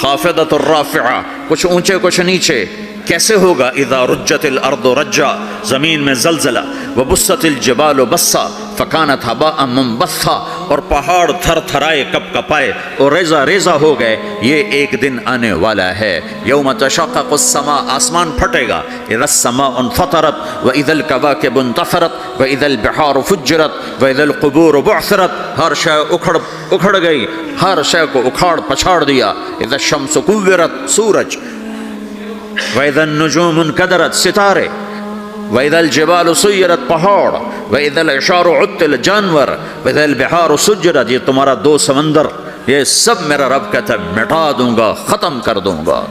خافضۃ الرافعہ، کچھ اونچے کچھ نیچے۔ کیسے ہوگا؟ اذا رجت الارض رجا، زمین میں زلزلہ۔ وبست الجبال بسا فکانت ہباء منبثا، اور پہاڑ تھر تھرائے کپ کپائے اور ریزہ ریزہ ہو گئے۔ یہ ایک دن آنے والا ہے۔ یوم تشقق السماء، آسمان پھٹے گا۔ اذا السماء انفطرت واذا الکواکب انتثرت واذا البحار فجرت واذا القبور بعثرت، ہر شے اکھڑ گئی، ہر شے کو اکھاڑ پچھاڑ دیا۔ اذا الشمس کورت، سورج۔ وَإِذَا النُّجُومُ انْكَدَرَتْ، ستارے۔ وَإِذَا الْجِبَالُ سُيِّرَتْ، پہاڑ۔ وَإِذَا الْعِشَارُ عُطِّلَتْ، جانور۔ وَإِذَا الْبِحَارُ سُجِّرَتْ، یہ تمہارا 2 سمندر، یہ سب میرا رب کہتا ہے مٹا دوں گا، ختم کر دوں گا۔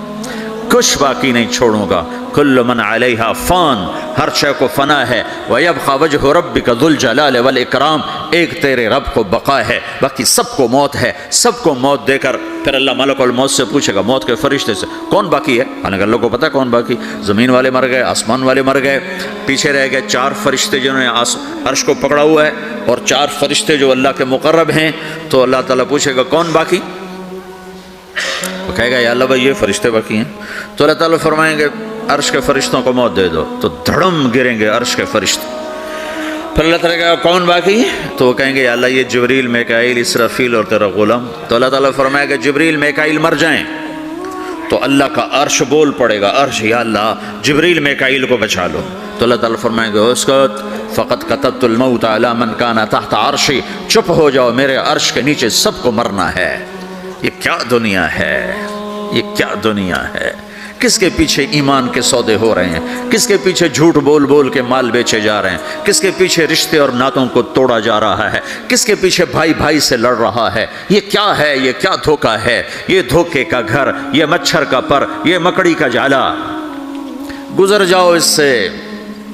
کچھ باقی نہیں چھوڑوں گا. کل من علیہا فان، ہر شے کو فنا ہے. ویبقى وجہ ربک ذو الجلال والاکرام، ایک تیرے رب کو بقا ہے، باقی سب کو موت ہے. سب کو موت دے کر پھر اللہ ملک الموت سے پوچھے گا، موت کے فرشتے سے، کون باقی ہے؟ حالانکہ اللہ کو پتہ ہے کون باقی. زمین والے مر گئے، آسمان والے مر گئے، پیچھے رہ گئے 4 فرشتے جنہوں نے عرش کو پکڑا ہوا ہے، اور 4 فرشتے جو اللہ کے مقرب ہیں. تو اللہ تعالیٰ پوچھے گا کون باقی؟ وہ کہے گا یا اللہ بھائی یہ فرشتے باقی ہیں. تو اللہ تعالیٰ فرمائیں گے عرش کے فرشتوں کو موت دے دو. تو دھڑم گریں گے عرش کے فرشتے. پھر اللہ تعالیٰ کہا کون باقی؟ تو وہ کہیں گے یا اللہ یہ جبریل، میکائیل، اسرافیل اور تیرا غلام. تو اللہ تعالیٰ فرمائے گا جبریل، میکائیل مر جائیں. تو اللہ کا عرش بول پڑے گا، عرش یا اللہ جبریل، میکائیل کو بچا لو. تو اللہ تعالیٰ فرمائیں گے اسکت فقط کتبت الموت علی من کان تحت عرشی، چپ ہو جاؤ، میرے عرش کے نیچے سب کو مرنا ہے. یہ کیا دنیا ہے، یہ کیا دنیا ہے. کس کے پیچھے ایمان کے سودے ہو رہے ہیں، کس کے پیچھے جھوٹ بول بول کے مال بیچے جا رہے ہیں، کس کے پیچھے رشتے اور ناتوں کو توڑا جا رہا ہے، کس کے پیچھے بھائی بھائی سے لڑ رہا ہے. یہ کیا ہے، یہ کیا دھوکہ ہے، یہ دھوکے کا گھر، یہ مچھر کا پر، یہ مکڑی کا جالا. گزر جاؤ اس سے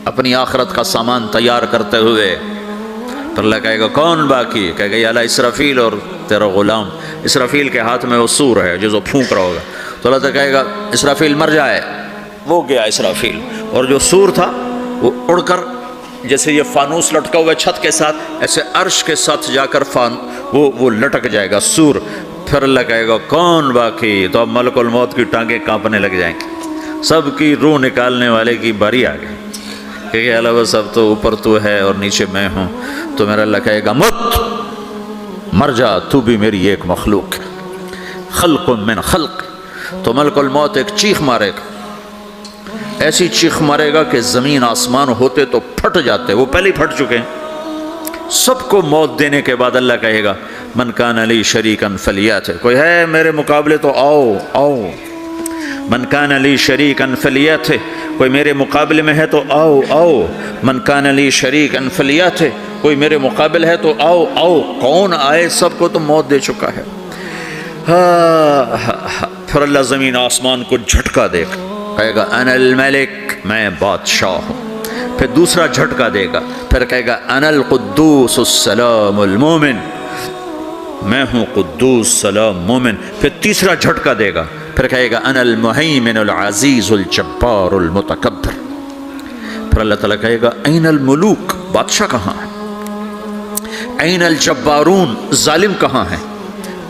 اپنی آخرت کا سامان تیار کرتے ہوئے. پھر اللہ کہے گا کون باقی؟ کہے گا یا اللہ اسرافیل اور تیرا غلام. اسرافیل کے ہاتھ میں وہ سور ہے جو پھونک رہا ہوگا. تو اللہ تعالیٰ کہے گا اسرافیل مر جائے. وہ گیا اسرافیل، اور جو سور تھا وہ اڑ کر جیسے یہ فانوس لٹکا ہوا ہے چھت کے ساتھ، ایسے عرش کے ساتھ جا کر وہ لٹک جائے گا سور. پھر اللہ کہے گا کون باقی؟ تو اب ملک الموت کی ٹانگیں کانپنے لگ جائیں گی. سب کی روح نکالنے والے کی باری آ گئی کہ اللہ وہ سب تو اوپر تو ہے اور نیچے میں ہوں. تو میرا اللہ کہے گا مت، مر جا، تو بھی میری ایک مخلوق ہے، خلق من خلق. تو ملک الموت ایک چیخ مارے گا، ایسی چیخ مارے گا کہ زمین آسمان ہوتے تو پھٹ جاتے، وہ پہلے ہی پھٹ چکے ہیں. سب کو موت دینے کے بعد اللہ کہے گا من کان لی شریکا فلیات، کوئی ہے میرے مقابلے تو آؤ آؤ. من کان لی شریکا فلیات، کوئی میرے مقابلے میں ہے تو آؤ آؤ. من کان لی شریکا فلیات، کوئی میرے مقابل ہے تو آؤ آؤ. کون آئے؟ سب کو تو موت دے چکا ہے. پھر اللہ زمین آسمان کو جھٹکا دے گا، کہے گا انا الملک، میں بادشاہ ہوں. پھر دوسرا جھٹکا دے گا، پھر کہے گا انا القدوس السلام المومن، میں ہوں قدوس سلام مومن. پھر تیسرا جھٹکا دے گا، پھر کہے گا انا المہیمن العزیز الجبار المتکبر. پھر اللہ تعالیٰ کہے گا این الملوک، بادشاہ کہاں ہے؟ این الجبارون، ظالم کہاں ہیں؟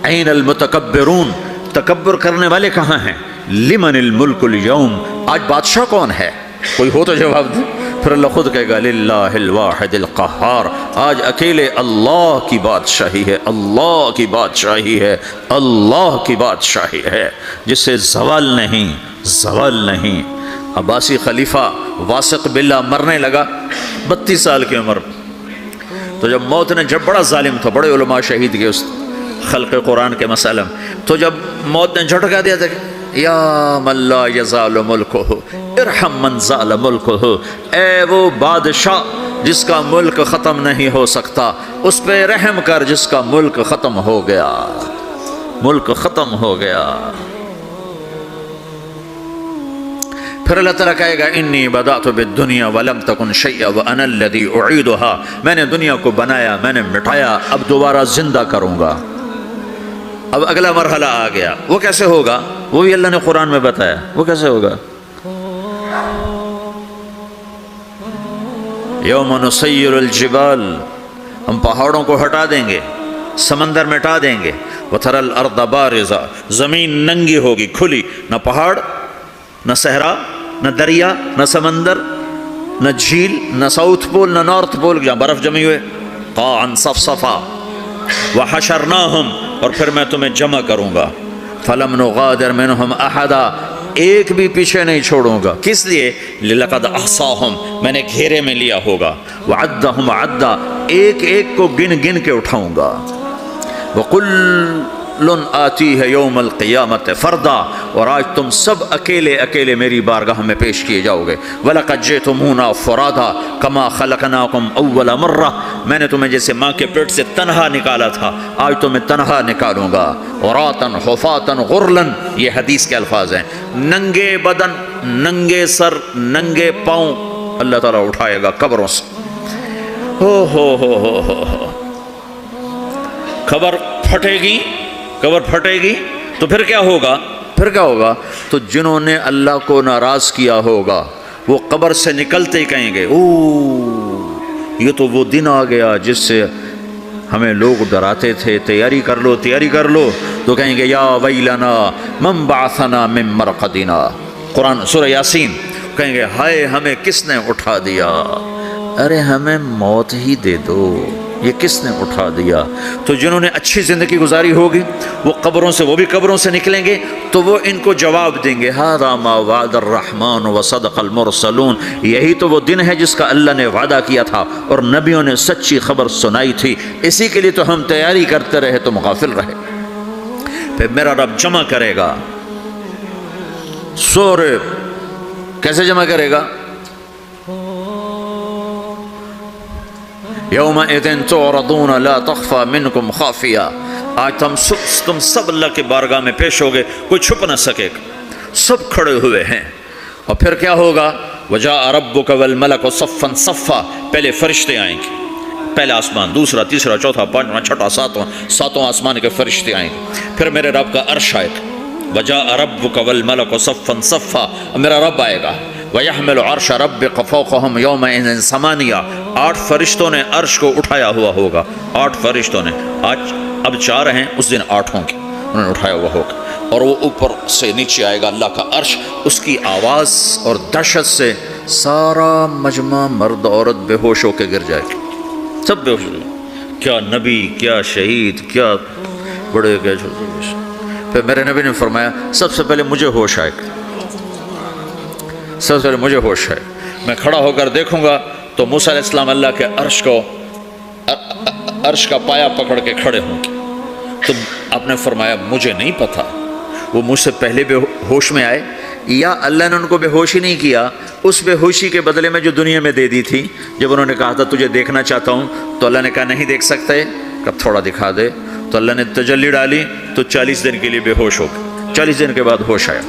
این المتکبرون، تکبر کرنے والے کہاں ہیں؟ لمن الملک اليوم، آج بادشاہ کون ہے؟ کوئی ہو تو جواب دے. پھر اللہ خود کہے گا للہ الواحد القہار، آج اکیلے اللہ کی بادشاہی ہے، اللہ کی بادشاہی ہے، اللہ کی بادشاہی ہے جس سے زوال نہیں، زوال نہیں. عباسی خلیفہ واثق باللہ مرنے لگا 32 سال کی عمر. تو جب موت نے، جب بڑا ظالم تھا، بڑے علماء شہید کے اس خلق قرآن کے مسئلہ میں، تو جب موت نے جھٹکا دیا تھا یا من لا یزال ملکہ ارحم من زال ملکہ، اے وہ بادشاہ جس کا ملک ختم نہیں ہو سکتا، اس پہ رحم کر جس کا ملک ختم ہو گیا، ملک ختم ہو گیا. پھر اللہ تعالیٰ کہے گا انی بدأت بالدنیا ولم تکن شیئا وانا الذی اعیدها، میں نے دنیا کو بنایا، میں نے مٹایا، اب دوبارہ زندہ کروں گا. اب اگلا مرحلہ آ گیا، وہ کیسے ہوگا؟ وہ بھی اللہ نے قرآن میں بتایا. وہ کیسے ہوگا؟ یوم نسیر الجبال، ہم پہاڑوں کو ہٹا دیں گے، سمندر مٹا دیں گے. وتری الارض بارزہ، زمین ننگی ہوگی، کھلی، نہ پہاڑ، نہ صحرا، نہ دریا، نہ سمندر، نہ جھیل، نہ ساؤتھ پول، نہ نارتھ پول جہاں برف جمی ہوئے. قاعا صفصفا وحشرناہم، اور پھر میں تمہیں جمع کروں گا. فلم نغادر منہم احدا، ایک بھی پیچھے نہیں چھوڑوں گا. کس لیے؟ لقد احصاہم، میں نے گھیرے میں لیا ہوگا. وعدہم عدا، ایک ایک کو گن گن کے اٹھاؤں گا. وقل، کل آتی ہے یوم القیامت فردا، اور آج تم سب اکیلے اکیلے میری بارگاہ میں پیش کیے جاؤ گے. وَلَقَدْ جِئْتُمُونَا فُرَادَىٰ كَمَا خَلَقْنَاكُمْ أَوَّلَ مَرَّةٍ، میں نے تمہیں جیسے ماں کے پیٹ سے تنہا نکالا تھا آج تمہیں تنہا نکالوں گا. عُرَاةً حُفَاةً غُرْلًا، یہ حدیث کے الفاظ ہیں. ننگے بدن، ننگے سر، ننگے پاؤں اللہ تعالیٰ اٹھائے گا قبروں سے. ہو قبر پھٹے گی تو پھر کیا ہوگا؟ تو جنہوں نے اللہ کو ناراض کیا ہوگا وہ قبر سے نکلتے ہی کہیں گے یہ تو وہ دن آ گیا جس سے ہمیں لوگ ڈراتے تھے، تیاری کر لو. تو کہیں گے یا ویلنا من بعثنا من مرقدنا، قرآن سورہ یاسین. کہیں گے ہائے ہمیں کس نے اٹھا دیا، ارے ہمیں موت ہی دے دو، یہ کس نے اٹھا دیا. تو جنہوں نے اچھی زندگی گزاری ہوگی وہ بھی قبروں سے نکلیں گے تو وہ ان کو جواب دیں گے ھذا ما وعد الرحمن وصدق المرسلون، یہی تو وہ دن ہے جس کا اللہ نے وعدہ کیا تھا اور نبیوں نے سچی خبر سنائی تھی، اسی کے لیے تو ہم تیاری کرتے رہے تو غافل رہے. پھر میرا رب جمع کرے گا سورے، کیسے جمع کرے گا؟ یومئذ تعرضون لا تخفى منکم خافیہ، آج تم سب اللہ کے بارگاہ میں پیش ہوگے، کوئی چھپ نہ سکے گا، سب کھڑے ہوئے ہیں. اور پھر کیا ہوگا؟ وجاء ربک والملک صفا صفا، پہلے فرشتے آئیں گے، پہلا آسمان، دوسرا، تیسرا، چوتھا، پانچواں، چھٹا، ساتواں آسمان کے فرشتے آئیں گے. پھر میرے رب کا عرش آئے گا. وجاء ربک والملک صفا صفا، میرا رب آئے گا. وَيَحْمِلُ عَرْشَ رَبِّكَ فَوْقَهُمْ يَوْمَئِذٍ ثَمَانِيَةٌ، 8 فرشتوں نے عرش کو اٹھایا ہوا ہوگا. 8 فرشتوں نے، آج اب 4 ہیں، اس دن 8 ہوں گے، انہوں نے اٹھایا ہوا ہوگا. اور وہ اوپر سے نیچے آئے گا اللہ کا عرش، اس کی آواز اور دہشت سے سارا مجمع مرد عورت بے ہوش ہو کے گر جائے گی، سب بے ہوش ہو گئے. کیا نبی، کیا شہید، کیا بڑے، کیا چھوٹے. پھر میرے نبی نے فرمایا سب سے پہلے مجھے ہوش آئے گا، سب سے پہلے مجھے ہوش ہے. میں کھڑا ہو کر دیکھوں گا تو موسیٰ علیہ السلام اللہ کے عرش کا پایا پکڑ کے کھڑے ہوں گے. تو آپ نے فرمایا مجھے نہیں پتا وہ مجھ سے پہلے بے ہوش میں آئے یا اللہ نے ان کو بے ہوش ہی نہیں کیا، اس بے ہوشی کے بدلے میں جو دنیا میں دے دی تھی. جب انہوں نے کہا تھا تجھے دیکھنا چاہتا ہوں تو اللہ نے کہا نہیں دیکھ سکتے، کہ تھوڑا دکھا دے. تو اللہ نے تجلی ڈالی تو 40 دن کے لیے بے ہوش ہو گئے. 40 دن کے بعد ہوش آیا.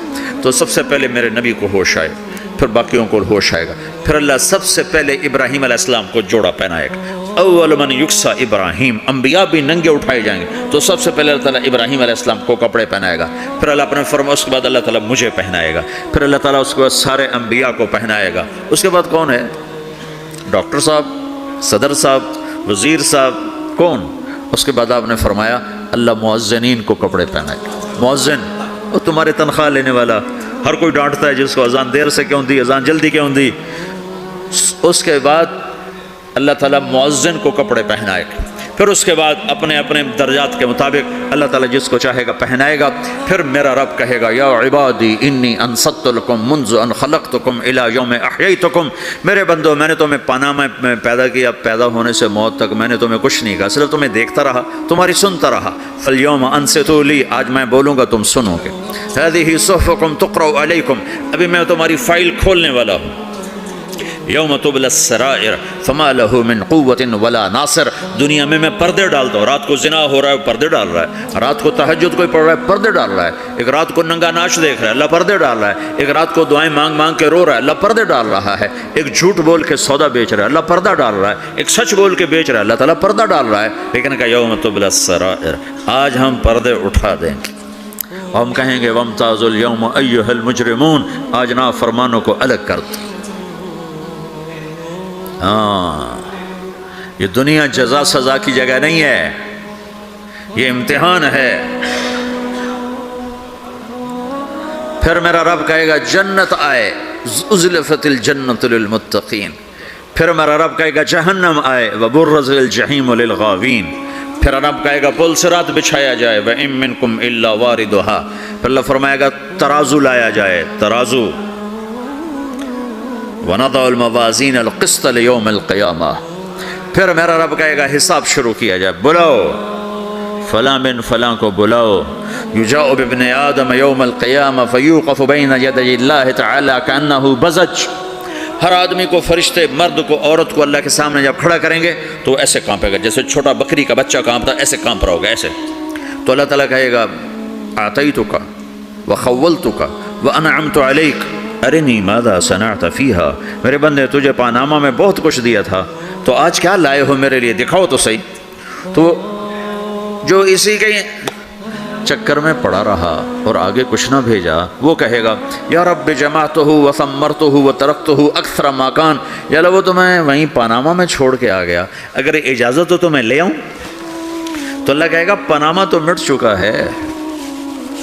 تو سب سے پہلے میرے نبی کو ہوش آئے، پھر باقیوں کو ہوش آئے گا. پھر اللہ سب سے پہلے ابراہیم علیہ السلام کو جوڑا پہنائے گا. اول من یکسا ابراہیم، انبیاء بھی ننگے اٹھائے جائیں گے تو سب سے پہلے اللہ تعالیٰ ابراہیم علیہ السلام کو کپڑے پہنائے گا. پھر اللہ اپنے فرما، اس کے بعد اللہ تعالیٰ مجھے پہنائے گا. پھر اللہ تعالیٰ اس کے بعد سارے انبیاء کو پہنائے گا. اس کے بعد کون ہے؟ ڈاکٹر صاحب، صدر صاحب، وزیر صاحب، کون؟ اس کے بعد آپ نے فرمایا اللہ مؤذنین کو کپڑے پہنائے گا. مؤذن، وہ تمہارے تنخواہ لینے والا، ہر کوئی ڈانٹتا ہے جس کو اذان دیر سے کیوں دی، اذان جلدی کیوں دی. اس کے بعد اللہ تعالیٰ مؤذن کو کپڑے پہنائے گا. پھر اس کے بعد اپنے اپنے درجات کے مطابق اللہ تعالیٰ جس کو چاہے گا پہنائے گا. پھر میرا رب کہے گا یا عبادی انی انصت لکم منذ ان خلقتکم الی یوم احییتکم، میرے بندو میں نے تمہیں پاناما میں پیدا کیا، پیدا ہونے سے موت تک میں نے تمہیں کچھ نہیں کہا، صرف تمہیں دیکھتا رہا، تمہاری سنتا رہا. فالیوم انصتوا لی، آج میں بولوں گا تم سنو گے. ہذہ صحفکم تقرأ علیکم، ابھی میں تمہاری فائل کھولنے والا ہوں. یوم تبلی السرائر فما له من قوت ولا ناصر، دنیا میں پردے ڈالتا ہوں. رات کو زنا ہو رہا ہے، پردے ڈال رہا ہے. رات کو تہجد کوئی پڑھ رہا ہے، پردے ڈال رہا ہے. ایک رات کو ننگا ناچ دیکھ رہا ہے، اللہ پردے ڈال رہا ہے. ایک رات کو دعائیں مانگ مانگ کے رو رہا ہے، اللہ پردے ڈال رہا ہے. ایک جھوٹ بول کے سودا بیچ رہا ہے، اللہ پردہ ڈال رہا ہے. ایک سچ بول کے بیچ رہا ہے، اللہ تعالیٰ پردہ ڈال رہا ہے. لیکن کہ یوم تبلی السرائر، آج ہم پردے اٹھا دیں گے. ہم کہیں گے وامتازوا اليوم ایھا المجرمون، آج نافرمانوں کو الگ کر دو. یہ دنیا جزا سزا کی جگہ نہیں ہے، یہ امتحان ہے. پھر میرا رب کہے گا جنت آئے، ازلفت الجنت للمتقین. پھر میرا رب کہے گا جہنم آئے، وبرز الجحیم للغاوین. پھر رب کہے گا پل صراط بچھایا جائے، وَإِن مِّنكُمْ إِلَّا وَارِدُهَا. پھر اللہ فرمائے گا ترازو لایا جائے، ترازو. وَنَضَعُ الْمَوَازِينَ الْقِسْطَ لِيَوْمِ الْقِيَامَةِ. پھر میرا رب کہے گا حساب شروع کیا جائے، بلاؤ. فلاں بن فلاں کو بلاؤ، یجاء بابن آدم یوم القیامہ فیوقف بین یدی اللہ تعالی کأنہ بزج، ہر آدمی کو، فرشتے، مرد کو، عورت کو اللہ کے سامنے جب کھڑا کریں گے تو ایسے کانپے گا جیسے چھوٹا بکری کا بچہ کانپتا، ایسے کانپ رہا ہوگا ایسے. تو اللہ تعالیٰ کہے گا اعطیتک وخولتک وانعمت علیک ارنی ماذا صنعت فیہا، میرے بندے تجھے پاناما میں بہت کچھ دیا تھا، تو آج کیا لائے ہو میرے لیے، دکھاؤ تو صحیح. تو جو اسی کے چکر میں پڑا رہا اور آگے کچھ نہ بھیجا، وہ کہے گا یا رب جمعتہ وثمرتہ وترکتہ اکثر ما کان، یا اللہ وہ تو میں وہیں پاناما میں چھوڑ کے آ گیا، اگر اجازت ہو تو میں لے آؤں. تو اللہ کہے گا پاناما تو مٹ چکا ہے،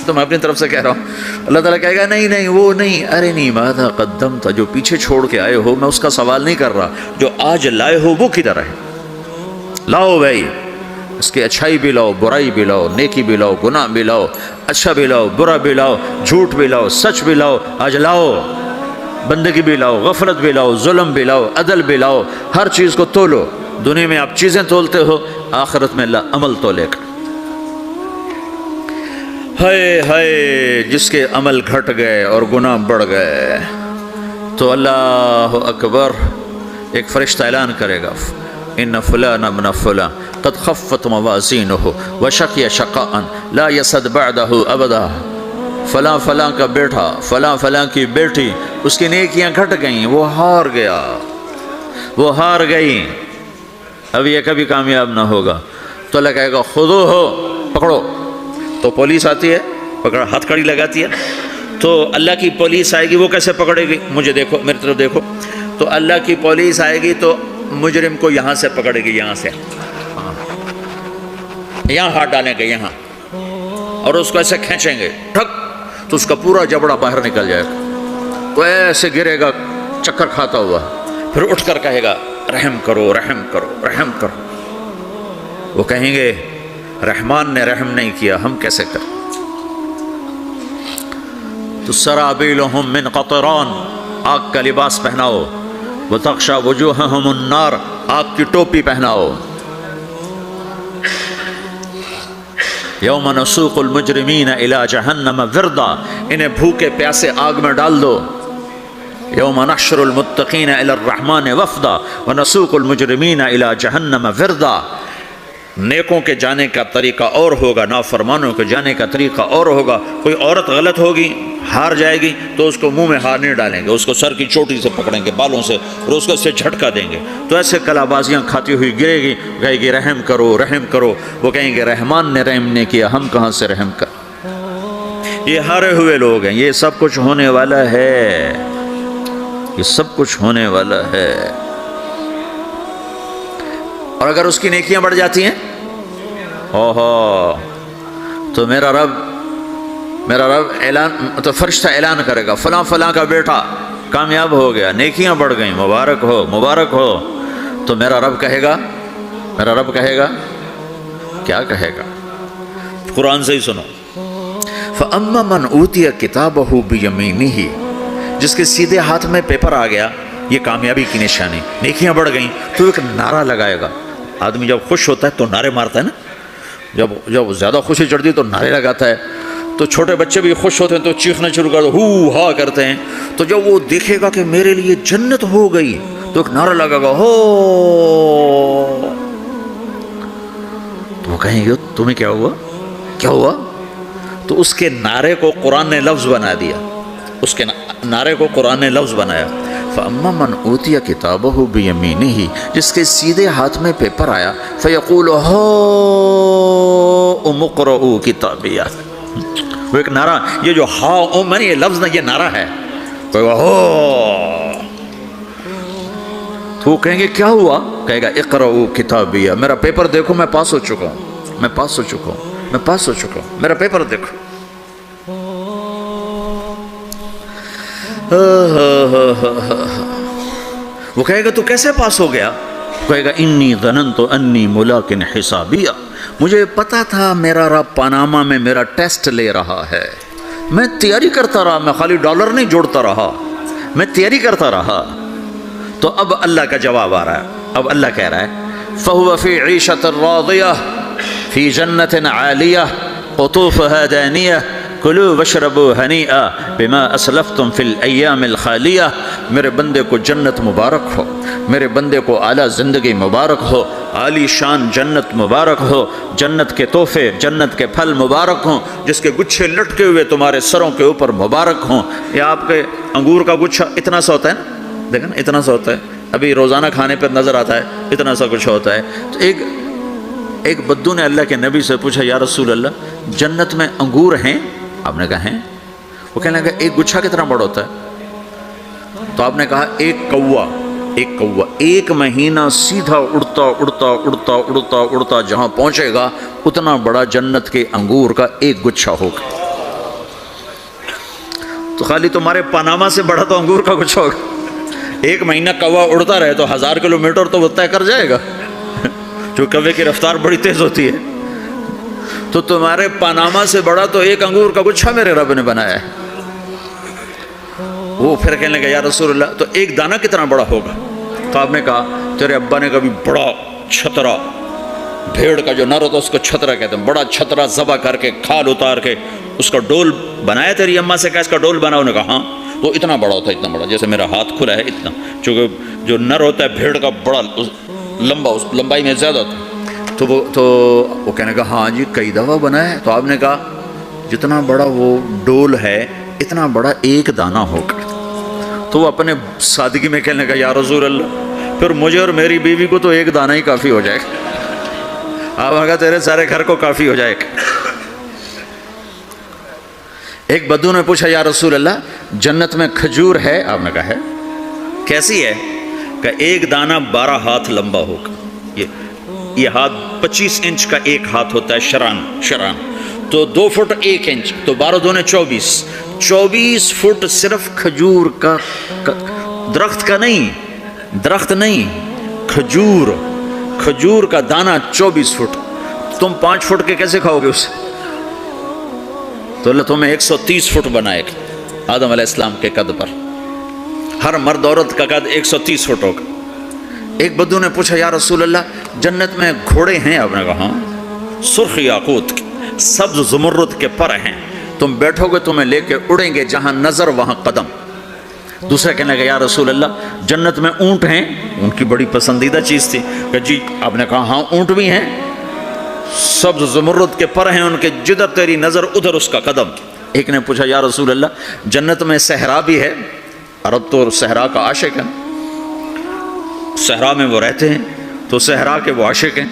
تو میں اپنی طرف سے کہہ رہا ہوں. اللہ تعالیٰ کہے گا نہیں نہیں وہ نہیں، ارنی ماذا قدمت، جو پیچھے چھوڑ کے آئے ہو میں اس کا سوال نہیں کر رہا، جو آج لائے ہو وہ کدھر ہے، لاؤ بھائی، اس کی اچھائی بھی لاؤ، برائی بھی لاؤ، نیکی بھی لاؤ، گناہ بھی لاؤ، اچھا بھی لاؤ، برا بھی لاؤ، جھوٹ بھی لاؤ، سچ بھی لاؤ، آج لاؤ، بندگی بھی لاؤ، غفلت بھی لاؤ، ظلم بھی لاؤ، عدل بھی لاؤ، ہر چیز کو تولو. دنیا میں آپ چیزیں تولتے ہو، آخرت میں اللہ عمل تولے گا. ہائے ہائے جس کے عمل گھٹ گئے اور گناہ بڑھ گئے، تو اللہ اکبر، ایک فرشتہ اعلان کرے گا ان فلان ابن فلان قد خفت موازینہ وشقی شقاء لا یسد بعدہ ابدا، فلاں فلاں کا بیٹا، فلاں فلاں کی بیٹی، اس کی نیکیاں گھٹ گئیں، وہ ہار گیا، وہ ہار گئی، اب یہ کبھی کامیاب نہ ہوگا. تو اللہ کہے گا خودو ہو، پکڑو. تو پولیس آتی ہے، پکڑا، ہتھ کڑی لگاتی ہے. تو اللہ کی پولیس آئے گی، وہ کیسے پکڑے گی، مجھے دیکھو، میری طرف دیکھو. تو اللہ کی پولیس آئے گی تو مجرم کو یہاں سے پکڑے گی، یہاں سے، یہاں ہاتھ ڈالیں گے یہاں، اور اس کو ایسے کھینچیں گے ٹھک، تو اس کا پورا جبڑا باہر نکل جائے گا، تو ایسے گرے گا چکر کھاتا ہوا، پھر اٹھ کر کہے گا رحم کرو رحم کرو رحم کرو. وہ کہیں گے رحمان نے رحم نہیں کیا، ہم کیسے کریں. تو سرابیلہم من قطران، آگ کا لباس پہناؤ، وتغشا وجوہہم النار، آگ کی ٹوپی پہناؤ. یوم نسوق المجرمین الی جہنم وردا، انہیں بھوکے پیاسے آگ میں ڈال دو. یوم نحشر المتقین الی الرحمن وفدا ونسوق المجرمین الی جہنم وردا. نیکوں کے جانے کا طریقہ اور ہوگا، نافرمانوں کے جانے کا طریقہ اور ہوگا. کوئی عورت غلط ہوگی، ہار جائے گی، تو اس کو منہ میں ہار نہیں ڈالیں گے، اس کو سر کی چوٹی سے پکڑیں گے، بالوں سے، اور اس کو اس سے جھٹکا دیں گے. تو ایسے کلا بازیاں کھاتی ہوئی گرے گی، کہے گی رحم کرو رحم کرو. وہ کہیں گے رحمان نے رحم نہیں کیا، ہم کہاں سے رحم کر. یہ ہارے ہوئے لوگ ہیں. یہ سب کچھ ہونے والا ہے، یہ سب کچھ ہونے والا ہے. اور اگر اس کی نیکیاں بڑھ جاتی ہیں، اوہو، تو میرا رب اعلان، تو فرشتہ اعلان کرے گا فلاں فلاں کا بیٹا کامیاب ہو گیا، نیکیاں بڑھ گئیں، مبارک ہو مبارک ہو. تو میرا رب کہے گا کیا کہے گا، قرآن سے ہی سنو. فَأَمَّا مَنْ أُوتِيَ كِتَابَهُ بِيَمِينِهِ، جس کے سیدھے ہاتھ میں پیپر آ گیا، یہ کامیابی کی نشانی، نیکیاں بڑھ گئیں. تو ایک نعرہ لگائے گا. آدمی جب خوش ہوتا ہے تو نعرے مارتا ہے نا، جب زیادہ خوشی چڑھتی ہے تو نعرے لگاتا ہے. تو چھوٹے بچے بھی خوش ہوتے ہیں تو چیخنا شروع کر دو، ہو ہا کرتے ہیں. تو جب وہ دیکھے گا کہ میرے لیے جنت ہو گئی تو ایک نعرہ لگا گا، ہو. تو وہ کہیں گے تمہیں کیا ہوا. تو اس کے نعرے کو قرآن نے لفظ بنا دیا، اس کے نعرے کو قرآن نے لفظ بنایا. فَأَمَّا مَنْ أُوتِيَ كِتَابَهُ بِيَمِينِهِ، جس کے سیدھے ہاتھ میں پیپر آیا، فَيَقُولُ هَاؤْمُ اقْرَءُوا كِتَابِيَهْ. وہ ایک نعرہ، یہ جو ہا میں یہ لفظ نہ، یہ نعرہ ہے. تو وہ کہیں گے کیا ہوا، کہے گا اقرؤوا کتابیہ، میرا پیپر دیکھو، میں پاس ہو چکا ہوں، میرا پیپر دیکھو. وہ کہے گا تو کیسے پاس ہو گیا، کہے گا انی ظننت انی ملاق حسابیہ، مجھے پتا تھا میرا رب پاناما میں میرا ٹیسٹ لے رہا ہے. میں تیاری کرتا رہا، میں خالی ڈالر نہیں جوڑتا رہا، میں تیاری کرتا رہا. تو اب اللہ کا جواب آ رہا ہے. اب اللہ کہہ رہا ہے فَهُوَ فِي عِيشَةٍ رَاضِيَةٍ فی جنت عالیہ قطوفها دانیہ کلوا واشربوا ہنیئا بما اسلفتم فی الایام الخالیہ. میرے بندے کو جنت مبارک ہو، میرے بندے کو اعلیٰ زندگی مبارک ہو، عالی شان جنت مبارک ہو، جنت کے تحفے، جنت کے پھل مبارک ہوں، جس کے گچھے لٹکے ہوئے تمہارے سروں کے اوپر مبارک ہوں. یہ آپ کے انگور کا گچھا اتنا سا ہوتا ہے نا، دیکھیں نا اتنا سا ہوتا ہے، ابھی روزانہ کھانے پر نظر آتا ہے اتنا سا کچھ ہوتا ہے. تو ایک بدو نے اللہ کے نبی سے پوچھا یا رسول اللہ جنت میں انگور ہیں؟ آپ نے کہا ہیں. وہ کہنے لگا ایک گچھا کتنا بڑا ہوتا ہے؟ تو آپ نے کہا ایک کوا ایک مہینہ سیدھا اڑتا اڑتا اڑتا اڑتا اڑتا جہاں پہنچے گا اتنا بڑا جنت کے انگور کا ایک گچھا ہوگا. تو خالی تمہارے پاناما سے بڑا تو انگور کا گچھا ہوگا. ایک مہینہ کوا اڑتا رہے تو 1000 کلومیٹر تو وہ طے کر جائے گا، جو کوے کی رفتار بڑی تیز ہوتی ہے. تو تمہارے پاناما سے بڑا تو ایک انگور کا گچھا میرے رب نے بنایا ہے. وہ پھر کہنے لگا یا رسول اللہ تو ایک دانہ کتنا بڑا ہوگا؟ تو آپ نے کہا تیرے ابا نے کبھی بڑا چھترا، بھیڑ کا جو نر ہوتا ہے اس کو چھترا کہتے ہیں، بڑا چھترا ذبح کر کے کھال اتار کے اس کا ڈول بنایا؟ تیری اماں سے کہا اس کا ڈول بناؤ. نے کہا ہاں. تو اتنا بڑا ہوتا ہے، اتنا بڑا جیسے میرا ہاتھ کھلا ہے اتنا، چونکہ جو نر ہوتا ہے بھیڑ کا بڑا لمبا، اس لمبائی میں زیادہ ہوتا ہے. تو وہ کہنے کا ہاں جی کئی دفعہ بنا ہے. تو آپ نے کہا جتنا بڑا وہ ڈول ہے اتنا بڑا ایک دانہ ہوگا. تو وہ اپنے سادگی میں کہنے کا یا رسول اللہ پھر مجھے اور میری بیوی کو تو ایک دانہ ہی کافی ہو جائے گا. آپ کہا تیرے سارے گھر کو کافی ہو جائے گا. ایک بدو نے پوچھا یا رسول اللہ جنت میں کھجور ہے؟ آپ نے کہا ہے. کیسی ہے؟ کہ ایک دانہ 12 ہاتھ لمبا ہوگا. یہ ہاتھ 25 انچ کا ایک ہاتھ ہوتا ہے شران، تو 2 فٹ 1 انچ، تو 12 دونے 24 فٹ صرف کھجور کا، درخت کا نہیں، کھجور کا دانہ 24 فٹ. تم 5 فٹ کے کیسے کھاؤ گے اسے؟ تو اللہ تمہیں 130 فٹ بنائے گا آدم علیہ السلام کے قد پر. ہر مرد عورت کا قد 130 فٹ ہوگا. ایک بدو نے پوچھا یا رسول اللہ جنت میں گھوڑے ہیں؟ آپ نے کہا ہاں، سرخ یاقوت کے، سبز زمرد کے پر ہیں، تم بیٹھو گے تمہیں لے کے اڑیں گے جہاں نظر وہاں قدم. دوسرا کہنے لگا یا رسول اللہ جنت میں اونٹ ہیں؟ ان کی بڑی پسندیدہ چیز تھی کہ جی. آپ نے کہا ہاں اونٹ بھی ہیں، سبز زمرد کے پر ہیں ان کے، جدھر تیری نظر ادھر اس کا قدم. ایک نے پوچھا یا رسول اللہ جنت میں صحرا بھی ہے؟ عرب تو صحرا کا عاشق ہے، صحرا میں وہ رہتے ہیں تو صحرا کے وہ عاشق ہیں.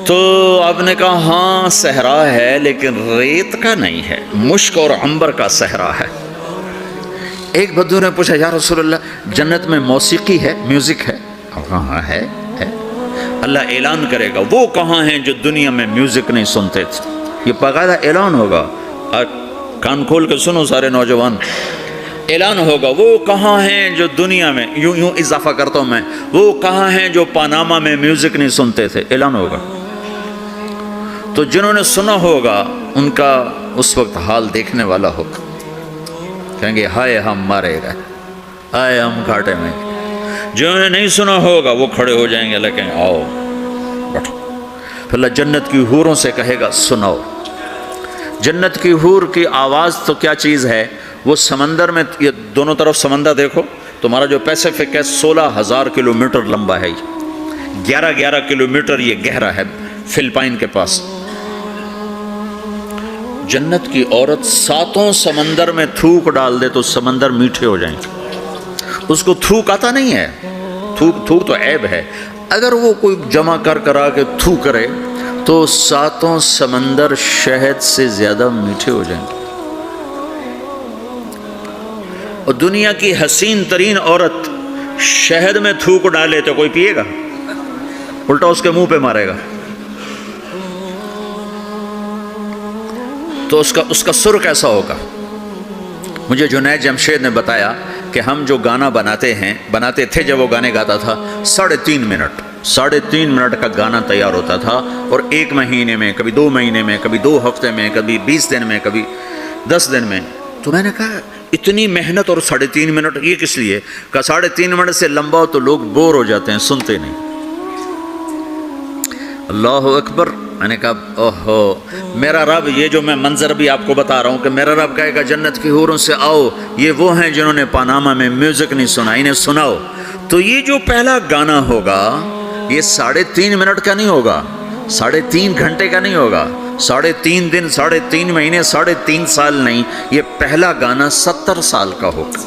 تو آپ نے کہا ہاں صحرا ہے لیکن ریت کا نہیں ہے، مشک اور عنبر کا صحرا ہے. ایک بدو نے پوچھا یا رسول اللہ جنت میں موسیقی ہے، میوزک ہے؟ ہاں ہے. اللہ اعلان کرے گا وہ کہاں ہیں جو دنیا میں میوزک نہیں سنتے تھے. یہ باقاعدہ اعلان ہوگا، کان کھول کے سنو سارے نوجوان. اعلان ہوگا وہ کہاں ہیں جو دنیا میں، یوں اضافہ کرتا ہوں میں، وہ کہاں ہیں جو پاناما میں میوزک نہیں سنتے تھے. اعلان ہوگا. تو جنہوں نے سنا ہوگا ان کا اس وقت حال دیکھنے والا ہوگا. کہیں گے ہائے ہم مارے گئے، ہائے ہم گھاٹے میں. جنہوں نے نہیں سنا ہوگا وہ کھڑے ہو جائیں گے، اللہ کہیں آؤ بیٹھو. پھر اللہ جنت کی حوروں سے کہے گا سناؤ. جنت کی حور کی آواز تو کیا چیز ہے، وہ سمندر میں، یہ دونوں طرف سمندر دیکھو، تمہارا جو پیسیفک ہے 16,000 کلومیٹر لمبا ہے، 11 کلومیٹر یہ گہرا ہے فلپائن کے پاس. جنت کی عورت 7 سمندر میں تھوک ڈال دے تو سمندر میٹھے ہو جائیں. اس کو تھوک آتا نہیں ہے، تھوک تو عیب ہے. اگر وہ کوئی جمع کرا کے تھوک کرے تو 7 سمندر شہد سے زیادہ میٹھے ہو جائیں گے. اور دنیا کی حسین ترین عورت شہد میں تھوک ڈالے تو کوئی پیے گا؟ الٹا اس کے منہ پہ مارے گا. تو اس کا سر کیسا ہوگا؟ مجھے جنید جمشید نے بتایا کہ ہم جو گانا بناتے تھے جب وہ گانے گاتا تھا 3.5 منٹ کا گانا تیار ہوتا تھا، اور 1 مہینے میں، کبھی 2 مہینے میں، کبھی 2 ہفتے میں، کبھی 20 دن میں، کبھی 10 دن میں. تو میں نے کہا اتنی محنت اور 3.5 منٹ یہ کس لیے؟ کہ 3.5 منٹ سے لمبا ہو تو لوگ بور ہو جاتے ہیں، سنتے نہیں. اللہ اکبر. میں نے کہا اوہو میرا رب، یہ جو میں منظر بھی آپ کو بتا رہا ہوں کہ میرا رب کہے گا جنت کی حوروں سے آؤ، یہ وہ ہیں جنہوں نے پاناما میں میوزک نہیں سنا، انہیں سناؤ۔ تو یہ جو پہلا گانا ہوگا یہ 3.5 منٹ کا نہیں ہوگا، 3.5 گھنٹے کا نہیں ہوگا، 3.5 دن، 3.5 مہینے، 3.5 سال نہیں، یہ پہلا گانا 70 سال کا ہوگا۔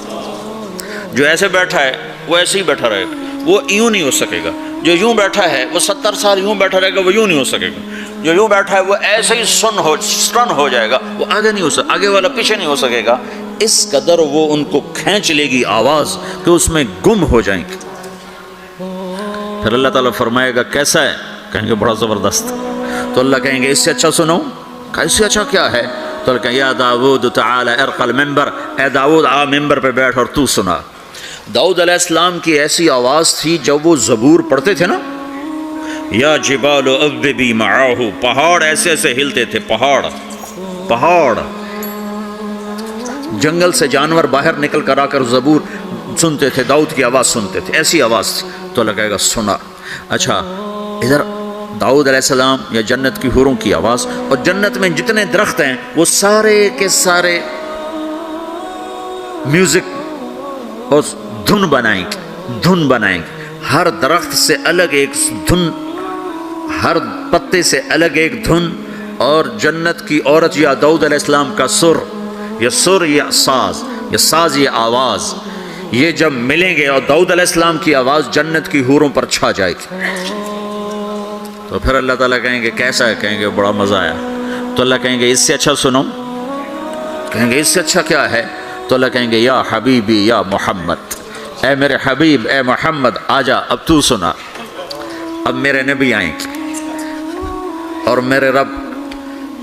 جو ایسے بیٹھا ہے وہ ایسے ہی بیٹھا رہے گا، وہ یوں نہیں ہو سکے گا۔ جو یوں بیٹھا ہے وہ 70 سال یوں بیٹھا رہے گا، وہ یوں نہیں ہو سکے گا۔ جو یوں بیٹھا ہے وہ ایسے ہی سٹن ہو جائے گا، وہ آگے نہیں ہو سکے، آگے والا پیچھے نہیں ہو سکے گا۔ اس قدر وہ ان کو کھینچ لے گی آواز کہ اس میں گم ہو جائیں گے۔ پھر اللہ تعالیٰ فرمائے گا کیسا ہے؟ کہیں گے بڑا زبردست۔ تو اللہ کہیں گے اس سے اچھا سنو۔ کہا اس سے اچھا کیا ہے؟ تو اللہ کہیں یا داود تعالی ارقى المنبر، اے داود آ ممبر پہ بیٹھ اور تو سنا۔ داؤد علیہ السلام کی ایسی آواز تھی جب وہ زبور پڑھتے تھے نا، یا جبال اوبی معاہ، پہاڑ ایسے ایسے ہلتے تھے، پہاڑ جنگل سے جانور باہر نکل کر آ کر زبور سنتے تھے، داؤد کی آواز سنتے تھے، ایسی آواز تھی۔ تو اللہ کہے گا سنا۔ اچھا ادھر داؤد علیہ السلام یا جنت کی حوروں کی آواز، اور جنت میں جتنے درخت ہیں وہ سارے کے سارے میوزک اور دھن بنائیں گے، ہر درخت سے الگ ایک دھن، ہر پتے سے الگ ایک دھن، اور جنت کی عورت یا داؤد علیہ السلام کا سر یا ساز یہ آواز، یہ جب ملیں گے اور داؤد علیہ السلام کی آواز جنت کی حوروں پر چھا جائے گی، تو پھر اللہ تعالیٰ کہیں گے کیسا ہے؟ کہیں گے بڑا مزہ آیا۔ تو اللہ کہیں گے اس سے اچھا سنو۔ کہیں گے اس سے اچھا کیا ہے؟ تو اللہ کہیں گے یا حبیبی یا محمد، اے میرے حبیب اے محمد آجا، اب تو سنا۔ اب میرے نبی آئیں گے اور میرے رب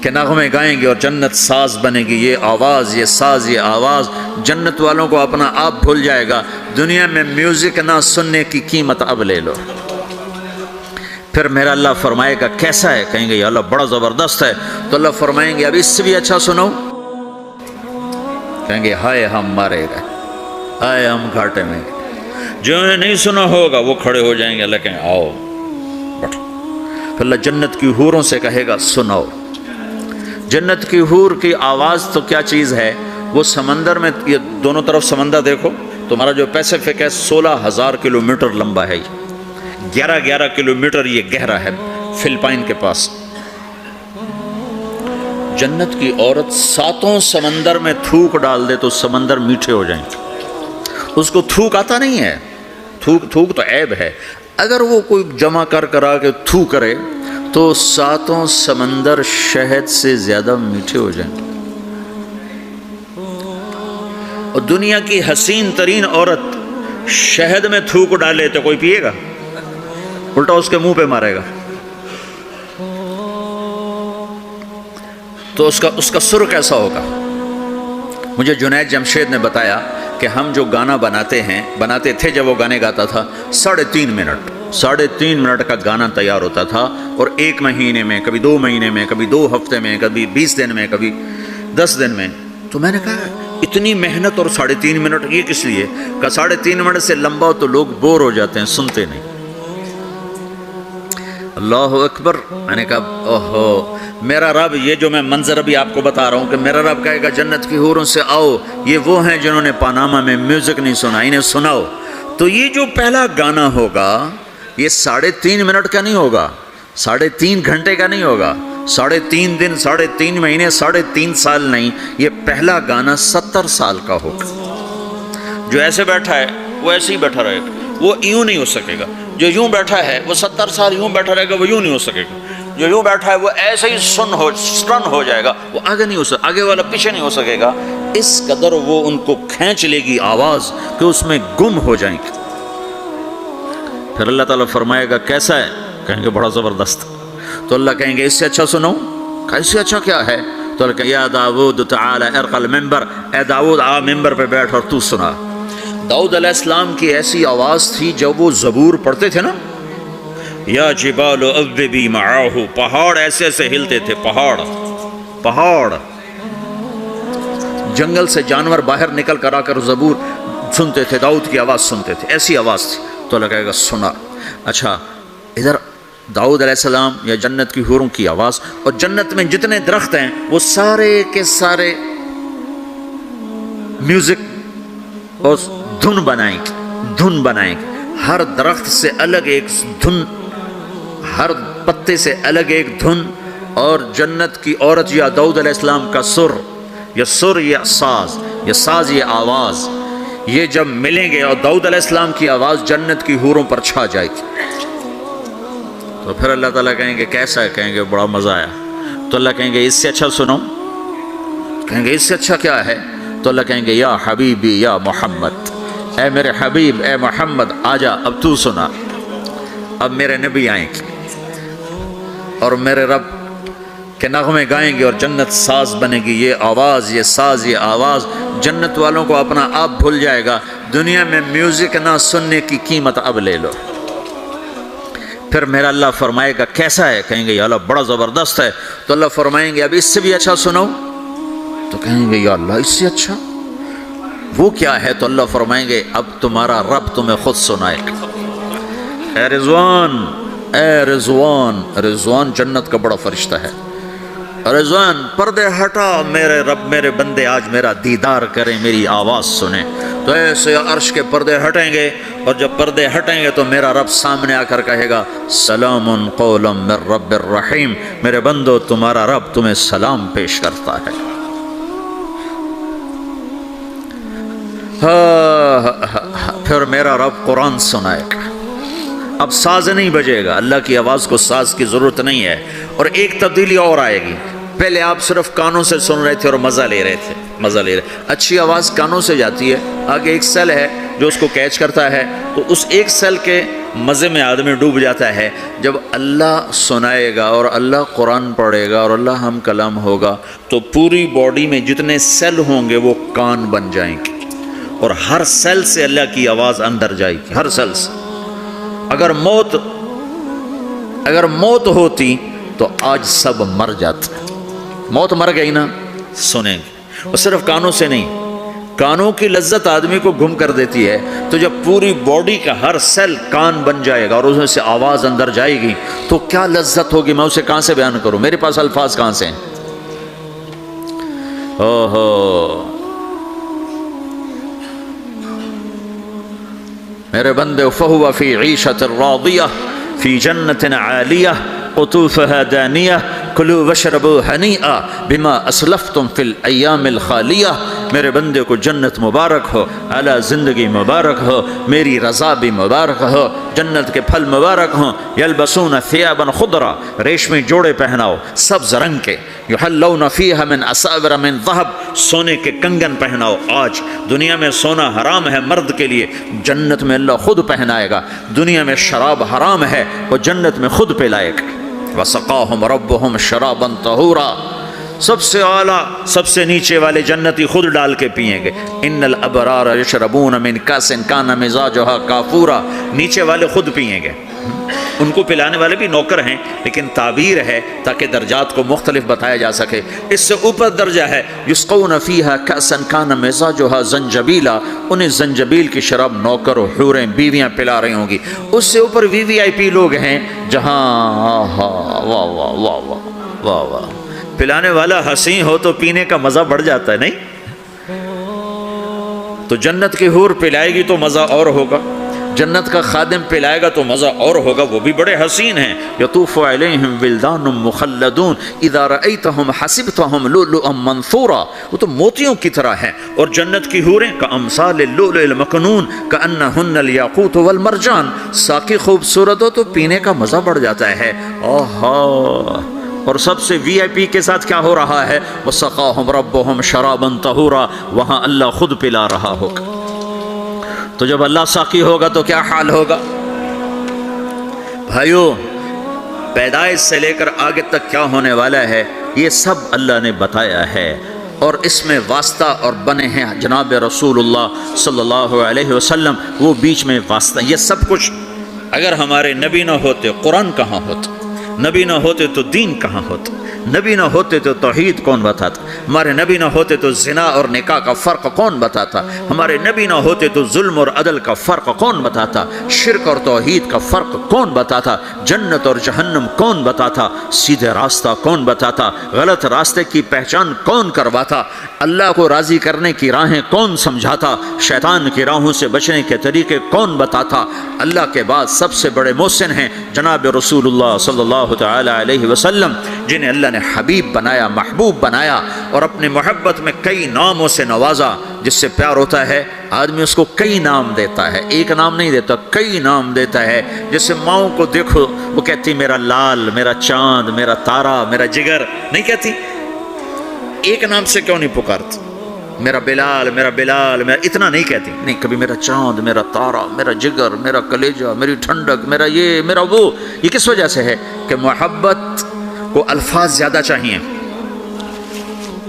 کے نغمے گائیں گے اور جنت ساز بنے گی۔ یہ آواز، یہ ساز، یہ آواز جنت والوں کو اپنا آپ بھول جائے گا۔ دنیا میں میوزک نہ سننے کی قیمت اب لے لو۔ پھر میرا اللہ فرمائے گا کیسا ہے؟ کہیں گے یا اللہ بڑا زبردست ہے۔ تو اللہ فرمائیں گے اب اس سے بھی اچھا سنو۔ کہیں گے ہائے ہم مارے گئے، ہائے ہم گھاٹے میں گئے۔ جو انہیں نہیں سنا ہوگا وہ کھڑے ہو جائیں گے، اللہ کہیں آؤ بیٹھو۔ پھر اللہ جنت کی حوروں سے کہے گا سناؤ۔ جنت کی حور کی آواز تو کیا چیز ہے، وہ سمندر میں، یہ دونوں طرف سمندر دیکھو، تمہارا جو پیسفک ہے 16,000 کلومیٹر لمبا ہے، 11 کلومیٹر یہ گہرا ہے فلپائن کے پاس۔ جنت کی عورت 7 سمندر میں تھوک ڈال دے تو سمندر میٹھے ہو جائیں گے۔ اس کو تھوک آتا نہیں ہے، تھوک تو عیب ہے۔ اگر وہ کوئی جمع کر آ کے تھو کرے تو 7 سمندر شہد سے زیادہ میٹھے ہو جائیں گے۔ اور دنیا کی حسین ترین عورت شہد میں تھوک ڈالے تو کوئی پیے گا؟ الٹا اس کے منہ پہ مارے گا۔ تو اس کا سر کیسا ہوگا؟ مجھے جنید جمشید نے بتایا کہ ہم جو گانا بناتے تھے جب وہ گانے گاتا تھا، 3.5 منٹ کا گانا تیار ہوتا تھا، اور 1 مہینے میں، کبھی 2 مہینے میں، کبھی 2 ہفتے میں، کبھی 20 دن میں، کبھی 10 دن میں۔ تو میں نے کہا اتنی محنت اور 3.5 منٹ یہ کس لیے؟ کہ 3.5 منٹ سے لمبا تو لوگ بور ہو جاتے ہیں، سنتے نہیں۔ اللہ اکبر۔ میں نے کہا اوہو میرا رب، یہ جو میں منظر ابھی آپ کو بتا رہا ہوں کہ میرا رب کہے گا جنت کی حوروں سے آؤ، یہ وہ ہیں جنہوں نے پاناما میں میوزک نہیں سنا، انہیں سناؤ۔ تو یہ جو پہلا گانا ہوگا یہ 3.5 منٹ کا نہیں ہوگا، 3.5 گھنٹے کا نہیں ہوگا، 3.5 دن، 3.5 مہینے، 3.5 سال نہیں، یہ پہلا گانا 70 سال کا ہوگا۔ جو ایسے بیٹھا ہے وہ ایسے ہی بیٹھا رہے گا، وہ یوں نہیں ہو سکے گا۔ جو یوں بیٹھا ہے وہ 70 سال یوں بیٹھا رہے گا، وہ یوں نہیں ہو سکے گا۔ جو یوں بیٹھا ہے وہ ایسے ہی سٹن ہو جائے گا، وہ آگے نہیں ہو سکے، آگے والا پیچھے نہیں ہو سکے گا۔ اس قدر وہ ان کو کھینچ لے گی آواز کہ اس میں گم ہو جائیں گے۔ پھر اللہ تعالیٰ فرمائے گا کیسا ہے؟ کہیں گے بڑا زبردست۔ تو اللہ کہیں گے اس سے اچھا سنو۔ کہا اس سے اچھا کیا ہے؟ تو اللہ کہیں یا داود تعالی ارقى المنبر، اے داود آ ممبر پہ بیٹھ اور تو سنا۔ داؤد علیہ السلام کی ایسی آواز تھی جب وہ زبور پڑھتے تھے نا، یا جبال اوبی معاہ، پہاڑ ایسے ایسے ہلتے تھے، پہاڑ جنگل سے جانور باہر نکل کر آ کر زبور سنتے تھے، داؤد کی آواز سنتے تھے، ایسی آواز تھی۔ تو اللہ کہے گا سنا۔ اچھا ادھر داؤد علیہ السلام یا جنت کی حوروں کی آواز، اور جنت میں جتنے درخت ہیں وہ سارے کے سارے میوزک اور دھن بنائیں گے، ہر درخت سے الگ ایک دھن، ہر پتے سے الگ ایک دھن، اور جنت کی عورت یا داؤد علیہ السلام کا سر یا ساز یہ آواز، یہ جب ملیں گے اور داؤد علیہ السلام کی آواز جنت کی حوروں پر چھا جائے گی، تو پھر اللہ تعالیٰ کہیں گے کیسا ہے؟ کہیں گے بڑا مزہ آیا۔ تو اللہ کہیں گے اس سے اچھا سنو، کہیں گے اس سے اچھا کیا ہے؟ تو اللہ کہیں گے یا حبیبی یا محمد، اے میرے حبیب اے محمد آجا، اب تو سنا، اب میرے نبی آئیں گے اور میرے رب کے نغمے گائیں گے اور جنت ساز بنے گی، یہ آواز یہ ساز یہ آواز جنت والوں کو اپنا آپ بھول جائے گا، دنیا میں میوزک نہ سننے کی قیمت اب لے لو۔ پھر میرا اللہ فرمائے گا کیسا ہے؟ کہیں گے یا اللہ بڑا زبردست ہے۔ تو اللہ فرمائیں گے اب اس سے بھی اچھا سنو، تو کہیں گے یا اللہ اس سے اچھا وہ کیا ہے؟ تو اللہ فرمائیں گے اب تمہارا رب تمہیں خود سنائے گا، اے رضوان، رضوان جنت کا بڑا فرشتہ ہے، رضوان پردے ہٹا، میرے رب میرے بندے آج میرا دیدار کریں، میری آواز سنیں۔ تو ایسے عرش کے پردے ہٹیں گے، اور جب پردے ہٹیں گے تو میرا رب سامنے آ کر کہے گا سلام قولا من رب الرحیم، میرے بندو تمہارا رب تمہیں سلام پیش کرتا ہے۔ پھر میرا رب قرآن سنائے گا، اب ساز نہیں بجے گا، اللہ کی آواز کو ساز کی ضرورت نہیں ہے۔ اور ایک تبدیلی اور آئے گی، پہلے آپ صرف کانوں سے سن رہے تھے اور مزہ لے رہے، اچھی آواز کانوں سے جاتی ہے، آگے ایک سیل ہے جو اس کو کیچ کرتا ہے، تو اس ایک سیل کے مزے میں آدمی ڈوب جاتا ہے۔ جب اللہ سنائے گا اور اللہ قرآن پڑھے گا اور اللہ ہم کلام ہوگا تو پوری باڈی میں جتنے سیل ہوں گے وہ کان بن جائیں گے، اور ہر سیل سے اللہ کی آواز اندر جائے گی، ہر سیل سے۔ اگر موت ہوتی تو آج سب مر جاتے، موت مر گئی نا، سنیں گے، اور صرف کانوں سے نہیں، کانوں کی لذت آدمی کو گم کر دیتی ہے، تو جب پوری باڈی کا ہر سیل کان بن جائے گا اور اس میں سے آواز اندر جائے گی تو کیا لذت ہوگی، میں اسے کہاں سے بیان کروں، میرے پاس الفاظ کہاں سے ہیں۔ میرے بندے فہو فی عیشۃ راضیہ فی جنت عالیہ قطوفها دانیہ کلوا واشربوا ہنیئا بما اسلفتم فی الایام الخالیہ، میرے بندے کو جنت مبارک ہو، اعلیٰ زندگی مبارک ہو، میری رضا بھی مبارک ہو، جنت کے پھل مبارک ہوں، یلبسون ثیابا خضرا، ریشمی جوڑے پہناؤ سبز رنگ کے، یحلون فیہا من اساور من ذہب، سونے کے کنگن پہناؤ۔ آج دنیا میں سونا حرام ہے مرد کے لیے، جنت میں اللہ خود پہنائے گا، دنیا میں شراب حرام ہے وہ جنت میں خود پلائے گا۔ وسقاہم ربہم شرابا طہورا، سب سے اعلیٰ سب سے نیچے والے جنتی خود ڈال کے پئیں گے۔ ان الابرار یشربون من کاس کان مزاجھا کافورا، نیچے والے خود پئیں گے، ان کو پلانے والے بھی نوکر ہیں، لیکن تعبیر ہے تاکہ درجات کو مختلف بتایا جا سکے۔ اس سے اوپر درجہ ہے یسقون فیہا کاسا کان مزاجھا زنجبیلا، انہیں زنجبیل کی شراب نوکر و حوریں بیویاں پلا رہی ہوں گی۔ اس سے اوپر VIP لوگ ہیں جہاں واہ واہ واہ واہ واہ واہ، پلانے والا حسین ہو تو پینے کا مزہ بڑھ جاتا ہے، نہیں؟ تو جنت کی حور پلائے گی تو مزہ اور ہوگا، جنت کا خادم پلائے گا تو مزہ اور ہوگا، وہ بھی بڑے حسین ہیں۔ یطوف علیہم ولدان مخلدون اذا رأیتہم حسبتہم لؤلؤا منثورا، وہ تو موتیوں کی طرح ہیں، اور جنت کی حوریں کامثال اللؤلؤ المکنون کأنہن الیاقوت والمرجان، ساقی خوبصورت ہو تو پینے کا مزہ بڑھ جاتا ہے۔ اور سب سے VIP کے ساتھ کیا ہو رہا ہے؟ وسقاہم ربہم شرابا طہورا، وہاں اللہ خود پلا رہا ہوگا۔ تو جب اللہ ساقی ہوگا تو کیا حال ہوگا؟ بھائیو، پیدائش سے لے کر آگے تک کیا ہونے والا ہے یہ سب اللہ نے بتایا ہے، اور اس میں واسطہ اور بنے ہیں جناب رسول اللہ صلی اللہ علیہ وسلم، وہ بیچ میں واسطہ۔ یہ سب کچھ اگر ہمارے نبی نہ ہوتے، قرآن کہاں ہوتا؟ نبی نہ ہوتے تو دین کہاں ہوتا، نبی نہ ہوتے تو توحید کون بتاتا، ہمارے نبی نہ ہوتے تو زنا اور نکاح کا فرق کون بتاتا، ہمارے نبی نہ ہوتے تو ظلم اور عدل کا فرق کون بتاتا، شرک اور توحید کا فرق کون بتاتا، جنت اور جہنم کون بتاتا، سیدھے راستہ کون بتاتا، غلط راستے کی پہچان کون کرواتا، اللہ کو راضی کرنے کی راہیں کون سمجھاتا، شیطان کی راہوں سے بچنے کے طریقے کون بتاتا۔ اللہ کے بعد سب سے بڑے محسن ہیں جناب رسول اللہ صلی اللہ تعالی علیہ وسلم، جنہیں اللہ نے حبیب بنایا، محبوب بنایا، اور اپنے محبت میں کئی ناموں سے نوازا۔ جس سے پیار ہوتا ہے آدمی اس کو کئی نام دیتا ہے، ایک نام نہیں دیتا، کئی نام دیتا ہے۔ جیسے ماؤں کو دیکھو، وہ کہتی میرا لال، میرا چاند، میرا تارا، میرا جگر، نہیں کہتی؟ ایک نام سے کیوں نہیں پکارتی؟ میرا بلال، میرا بلال، میرا اتنا نہیں کہتی، نہیں، کبھی میرا چاند، میرا تارا، میرا جگر، میرا کلیجہ، میری ٹھنڈک، میرا یہ، میرا وہ۔ یہ کس وجہ سے ہے؟ کہ محبت کو الفاظ زیادہ چاہیے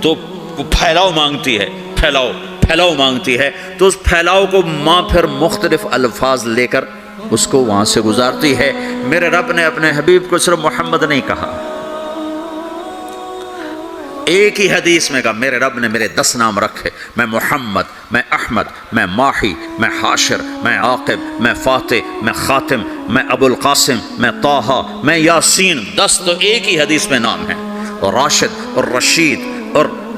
تو وہ پھیلاؤ مانگتی ہے، پھیلاؤ مانگتی ہے، تو اس پھیلاؤ کو ماں پھر مختلف الفاظ لے کر اس کو وہاں سے گزارتی ہے۔ میرے رب نے اپنے حبیب کو صرف محمد نہیں کہا، ایک ہی حدیث میں کہا میرے رب نے میرے 10 نام رکھے، میں محمد، میں احمد، میں ماحی، میں حاشر، میں عاقب، میں فاتح، میں خاتم، میں ابو القاسم، میں طٰہٰ، میں یاسین۔ 10 تو ایک ہی حدیث میں نام ہیں، اور راشد اور رشید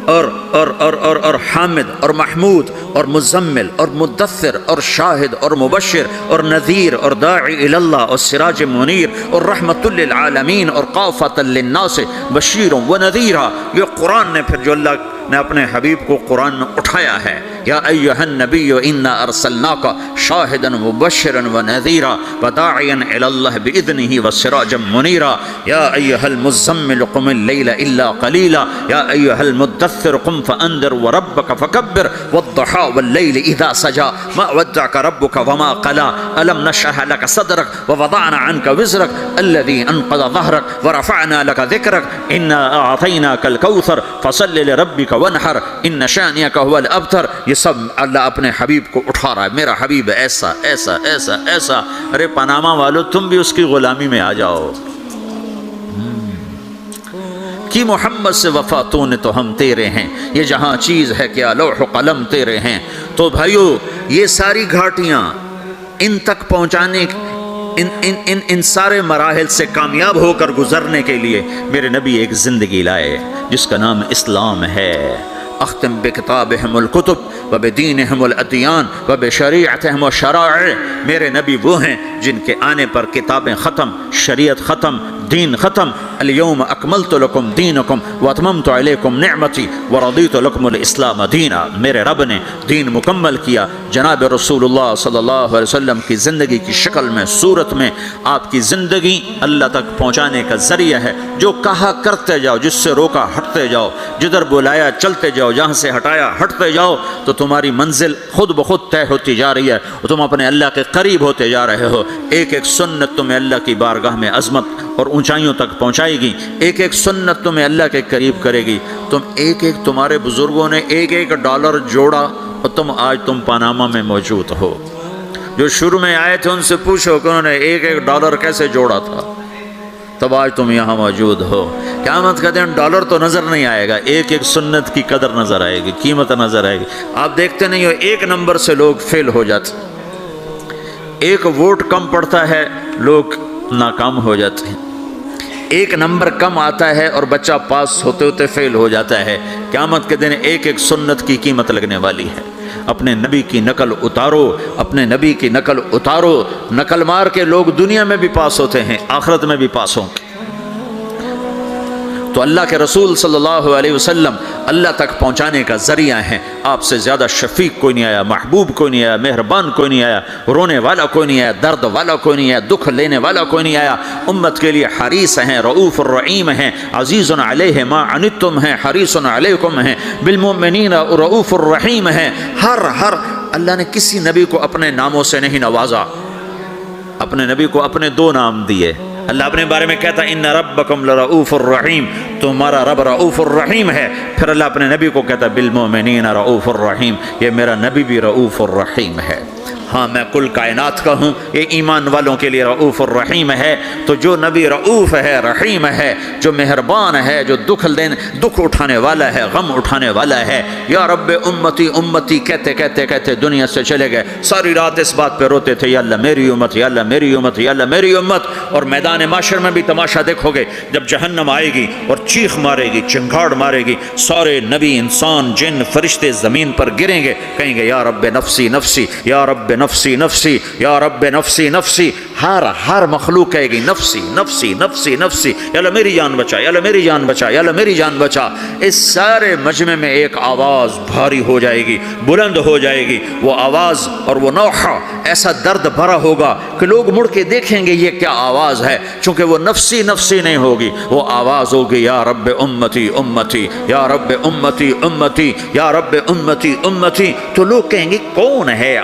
اور حامد اور محمود اور مزمل اور مدثر اور شاہد اور مبشر اور نذیر اور داعی اللہ اور سراج منیر اور رحمت للعالمین اور قافۃ للناس بشیر و نذیرہ۔ یہ قرآن نے پھر جو اللہ نے اپنے حبیب کو قرآن میں اٹھایا ہے، یا ایھا النبی انا ارسلناک شاہدا مبشرا ونذیرا وداعیا الی اللہ باذنہ وسراجا منیرا، یا ایھا المزمل قم اللیل الا قلیلا، یا ایھا المدثر قم فانذر وربک فکبر والضحی واللیل اذا سجی ما ودعک ربک وما قلی، الم نشرح لک صدرک ووضعنا عنک وزرک الذی انقض ظہرک ورفعنا لک ذکرک انا اعطیناک الکوثر فصل لربک ونحر ان شانئک هو الابتر۔ یہ سب اللہ اپنے حبیب کو اٹھا رہا ہے، میرا حبیب ایسا ایسا ایسا ایسا۔ ارے پاناما والو، تم بھی اس کی غلامی میں آ جاؤ۔ کی محمد سے وفا تو نے تو ہم تیرے ہیں، یہ جہاں چیز ہے کیا لوح و قلم تیرے ہیں۔ تو بھائیو، یہ ساری گھاٹیاں ان تک پہنچانے ان سارے مراحل سے کامیاب ہو کر گزرنے کے لیے میرے نبی ایک زندگی لائے جس کا نام اسلام ہے۔ اختم بکتابہم الکتب وبدینہم الادیان وبشریعتہم الشرائع۔ میرے نبی وہ ہیں جن کے آنے پر کتابیں ختم، شریعت ختم، دین ختم۔ الیوم اکملت لکم دینکم واتممت علیکم نعمتی ورضیت لکم الاسلام دینا۔ میرے رب نے دین مکمل کیا۔ جناب رسول اللہ صلی اللہ علیہ وسلم کی زندگی کی شکل میں، صورت میں، آپ کی زندگی اللہ تک پہنچانے کا ذریعہ ہے۔ جو کہا کرتے جاؤ، جس سے روکا ہٹتے جاؤ، جدھر بلایا چلتے جاؤ، جہاں سے ہٹایا ہٹتے جاؤ، تو تمہاری منزل خود بخود طے ہوتی جا رہی ہے اور تم اپنے اللہ کے قریب ہوتے جا رہے ہو۔ ایک ایک سنت تمہیں اللہ کی بارگاہ میں عظمت اور اونچائیوں تک پہنچائے گی، ایک ایک سنت تمہیں اللہ کے قریب کرے گی۔ تمہارے بزرگوں نے ایک ایک ڈالر جوڑا اور آج تم پاناما میں موجود ہو۔ جو شروع میں آئے تھے ان سے پوچھو کہ انہوں نے ایک ایک ڈالر کیسے جوڑا تھا، تب آج تم یہاں موجود ہو۔ قیامت کا دن ڈالر تو نظر نہیں آئے گا، ایک ایک سنت کی قدر نظر آئے گی، قیمت نظر آئے گی۔ آپ دیکھتے نہیں ہو، ایک نمبر سے لوگ فیل ہو جاتے، ایک ووٹ کم پڑتا ہے لوگ ناکام ہو جاتے ہیں، ایک نمبر کم آتا ہے اور بچہ پاس ہوتے ہوتے فیل ہو جاتا ہے۔ قیامت کے دن ایک ایک سنت کی قیمت لگنے والی ہے۔ اپنے نبی کی نقل اتارو، اپنے نبی کی نقل اتارو۔ نقل مار کے لوگ دنیا میں بھی پاس ہوتے ہیں، آخرت میں بھی پاس ہوں گے۔ تو اللہ کے رسول صلی اللہ علیہ وسلم اللہ تک پہنچانے کا ذریعہ ہیں۔ آپ سے زیادہ شفیق کوئی نہیں آیا، محبوب کوئی نہیں آیا، مہربان کوئی نہیں آیا، رونے والا کوئی نہیں آیا، درد والا کوئی نہیں آیا، دکھ لینے والا کوئی نہیں آیا۔ امت کے لیے حریص ہیں، رؤوف الرحیم ہیں، عزیز علیہ ما عنتم ہیں، حریص علیکم ہیں، بالمؤمنین رؤوف الرحیم ہیں۔ ہر اللہ نے کسی نبی کو اپنے ناموں سے نہیں نوازا، اپنے نبی کو اپنے 2 نام دیے۔ اللہ اپنے بارے میں کہتا ان ربکم لرؤوف الرحیم، تمہارا رب رؤوف الرحیم ہے۔ پھر اللہ اپنے نبی کو کہتا بالمؤمنین رؤوف الرحیم، یہ میرا نبی بھی رؤوف الرحیم ہے۔ ہاں میں کل کائنات کا ہوں۔ یہ ایمان والوں کے لیے رؤوف الرحیم ہے۔ تو جو نبی رؤوف ہے، رحیم ہے، جو مہربان ہے، جو دکھ اٹھانے والا ہے، غم اٹھانے والا ہے، یا رب امتی امتی کہتے کہتے کہتے دنیا سے چلے گئے، ساری رات اس بات پہ روتے تھے، یا اللہ میری امت، یا اللہ میری امت، یا اللہ میری امت۔ اور میدان محشر میں بھی تماشا دیکھو گے، جب جہنم آئے گی اور چیخ مارے گی، چنگھاڑ مارے گی، سارے نبی، انسان، جن، فرشتے زمین پر گریں گے، کہیں گے یا رب نفسی نفسی، یا رب نفسی نفسی، یا رب نفسی نفسی۔ ہر مخلوق کہے گی نفسی نفسی نفسی نفسی، یا اللہ میری جان بچا، یا اللہ میری جان بچا، یا اللہ میری جان بچا۔ اس سارے مجمع میں ایک آواز بھاری ہو جائے گی، بلند ہو جائے گی۔ وہ آواز اور وہ نوحہ ایسا درد بھرا ہوگا کہ لوگ مڑ کے دیکھیں گے یہ کیا آواز ہے، چونکہ وہ نفسی نفسی نہیں ہوگی، وہ آواز ہوگی یا رب امتی امتی، یا رب امتی امتی، یا رب امتی امتی۔ تو لوگ کہیں گے کون ہے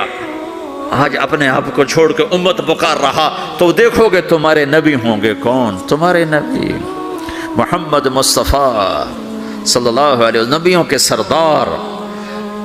آج اپنے آپ کو چھوڑ کے امت پکار رہا؟ تو دیکھو گے تمہارے نبی ہوں گے۔ کون؟ تمہارے نبی محمد مصطفیٰ صلی اللہ علیہ وسلم، نبیوں کے سردار،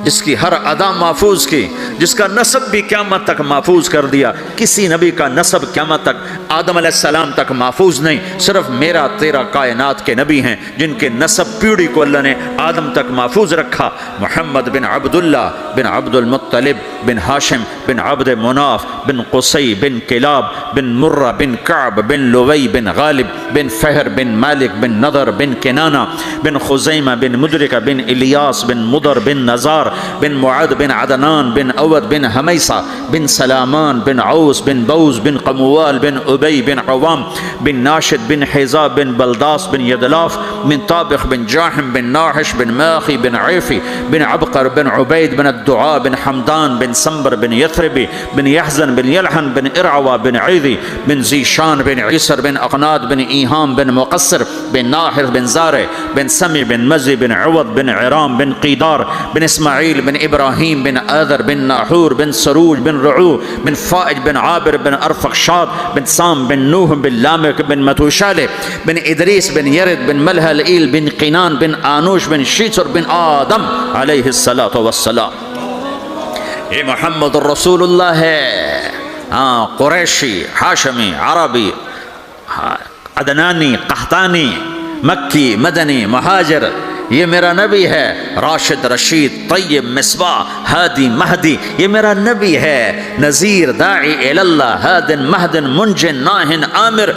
جس کی ہر ادا محفوظ کی، جس کا نسب بھی قیامت تک محفوظ کر دیا۔ کسی نبی کا نسب قیامت تک آدم علیہ السلام تک محفوظ نہیں، صرف میرا تیرا کائنات کے نبی ہیں جن کے نسب پیڑھی کو اللہ نے آدم تک محفوظ رکھا۔ محمد بن عبداللہ بن عبد المطلب بن ہاشم بن عبد مناف بن قصی بن کلاب بن مرہ بن کعب بن لوی بن غالب بن فہر بن مالک بن نضر بن کنانہ بن خزیمہ بن مدرکہ بن الیاس بن مدر بن نزار بن معد بن عدنان بن اود بن حمیسہ بن سلامان بن عوس بن بوز بن قموال بن ابی بن عوام بن ناشد بن حزاب بن بلداس بن یدلاف بن طابخ بن جاحم بن ناحش بن ماخی بن عیفی بن عبقر بن عبید بن الدعاء بن حمدان بن سمبر بن یثربی بن یحزن بن یلحن بن ارعوى بن عیدی بن زیشان بن عیسر بن اقناد بن ایہام بن مقصر بن ناحر بن زارع بن سمی بن مزی بن عوض بن عرام بن قیدار بن اسماعیل بن ابراہیم بن آذر بن ناحور بن سروج بن رعو بن فائج بن عابر بن ارفخشاد بن سام بن نوح بن لامک بن متوشالہ بن ادریس بن یرد بن ملہلئیل بن قینان بن آنوش بن شیسر بن آدم علیہ السلام۔ یہ محمد الرسول اللہ ہے، قریشی، ہاشمی، عربی، عدنانی، قحطانی، مکی، مدنی، مہاجر، یہ میرا نبی ہے۔ راشد، رشید، طیب، مصباح، ہادی، مہدی، یہ میرا نبی ہے۔ نذیر، داعی اللہ، ہادن، مہدن، منجن، ناہن، عامر،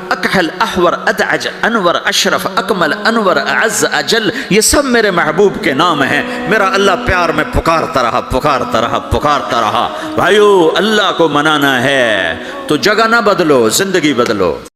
اکحل، احور، ادعج، انور، اشرف، اکمل، انور، اعز، اجل، یہ سب میرے محبوب کے نام ہیں۔ میرا اللہ پیار میں پکارتا رہا، پکارتا رہا، پکارتا رہا۔ بھائیو، اللہ کو منانا ہے تو جگہ نہ بدلو، زندگی بدلو۔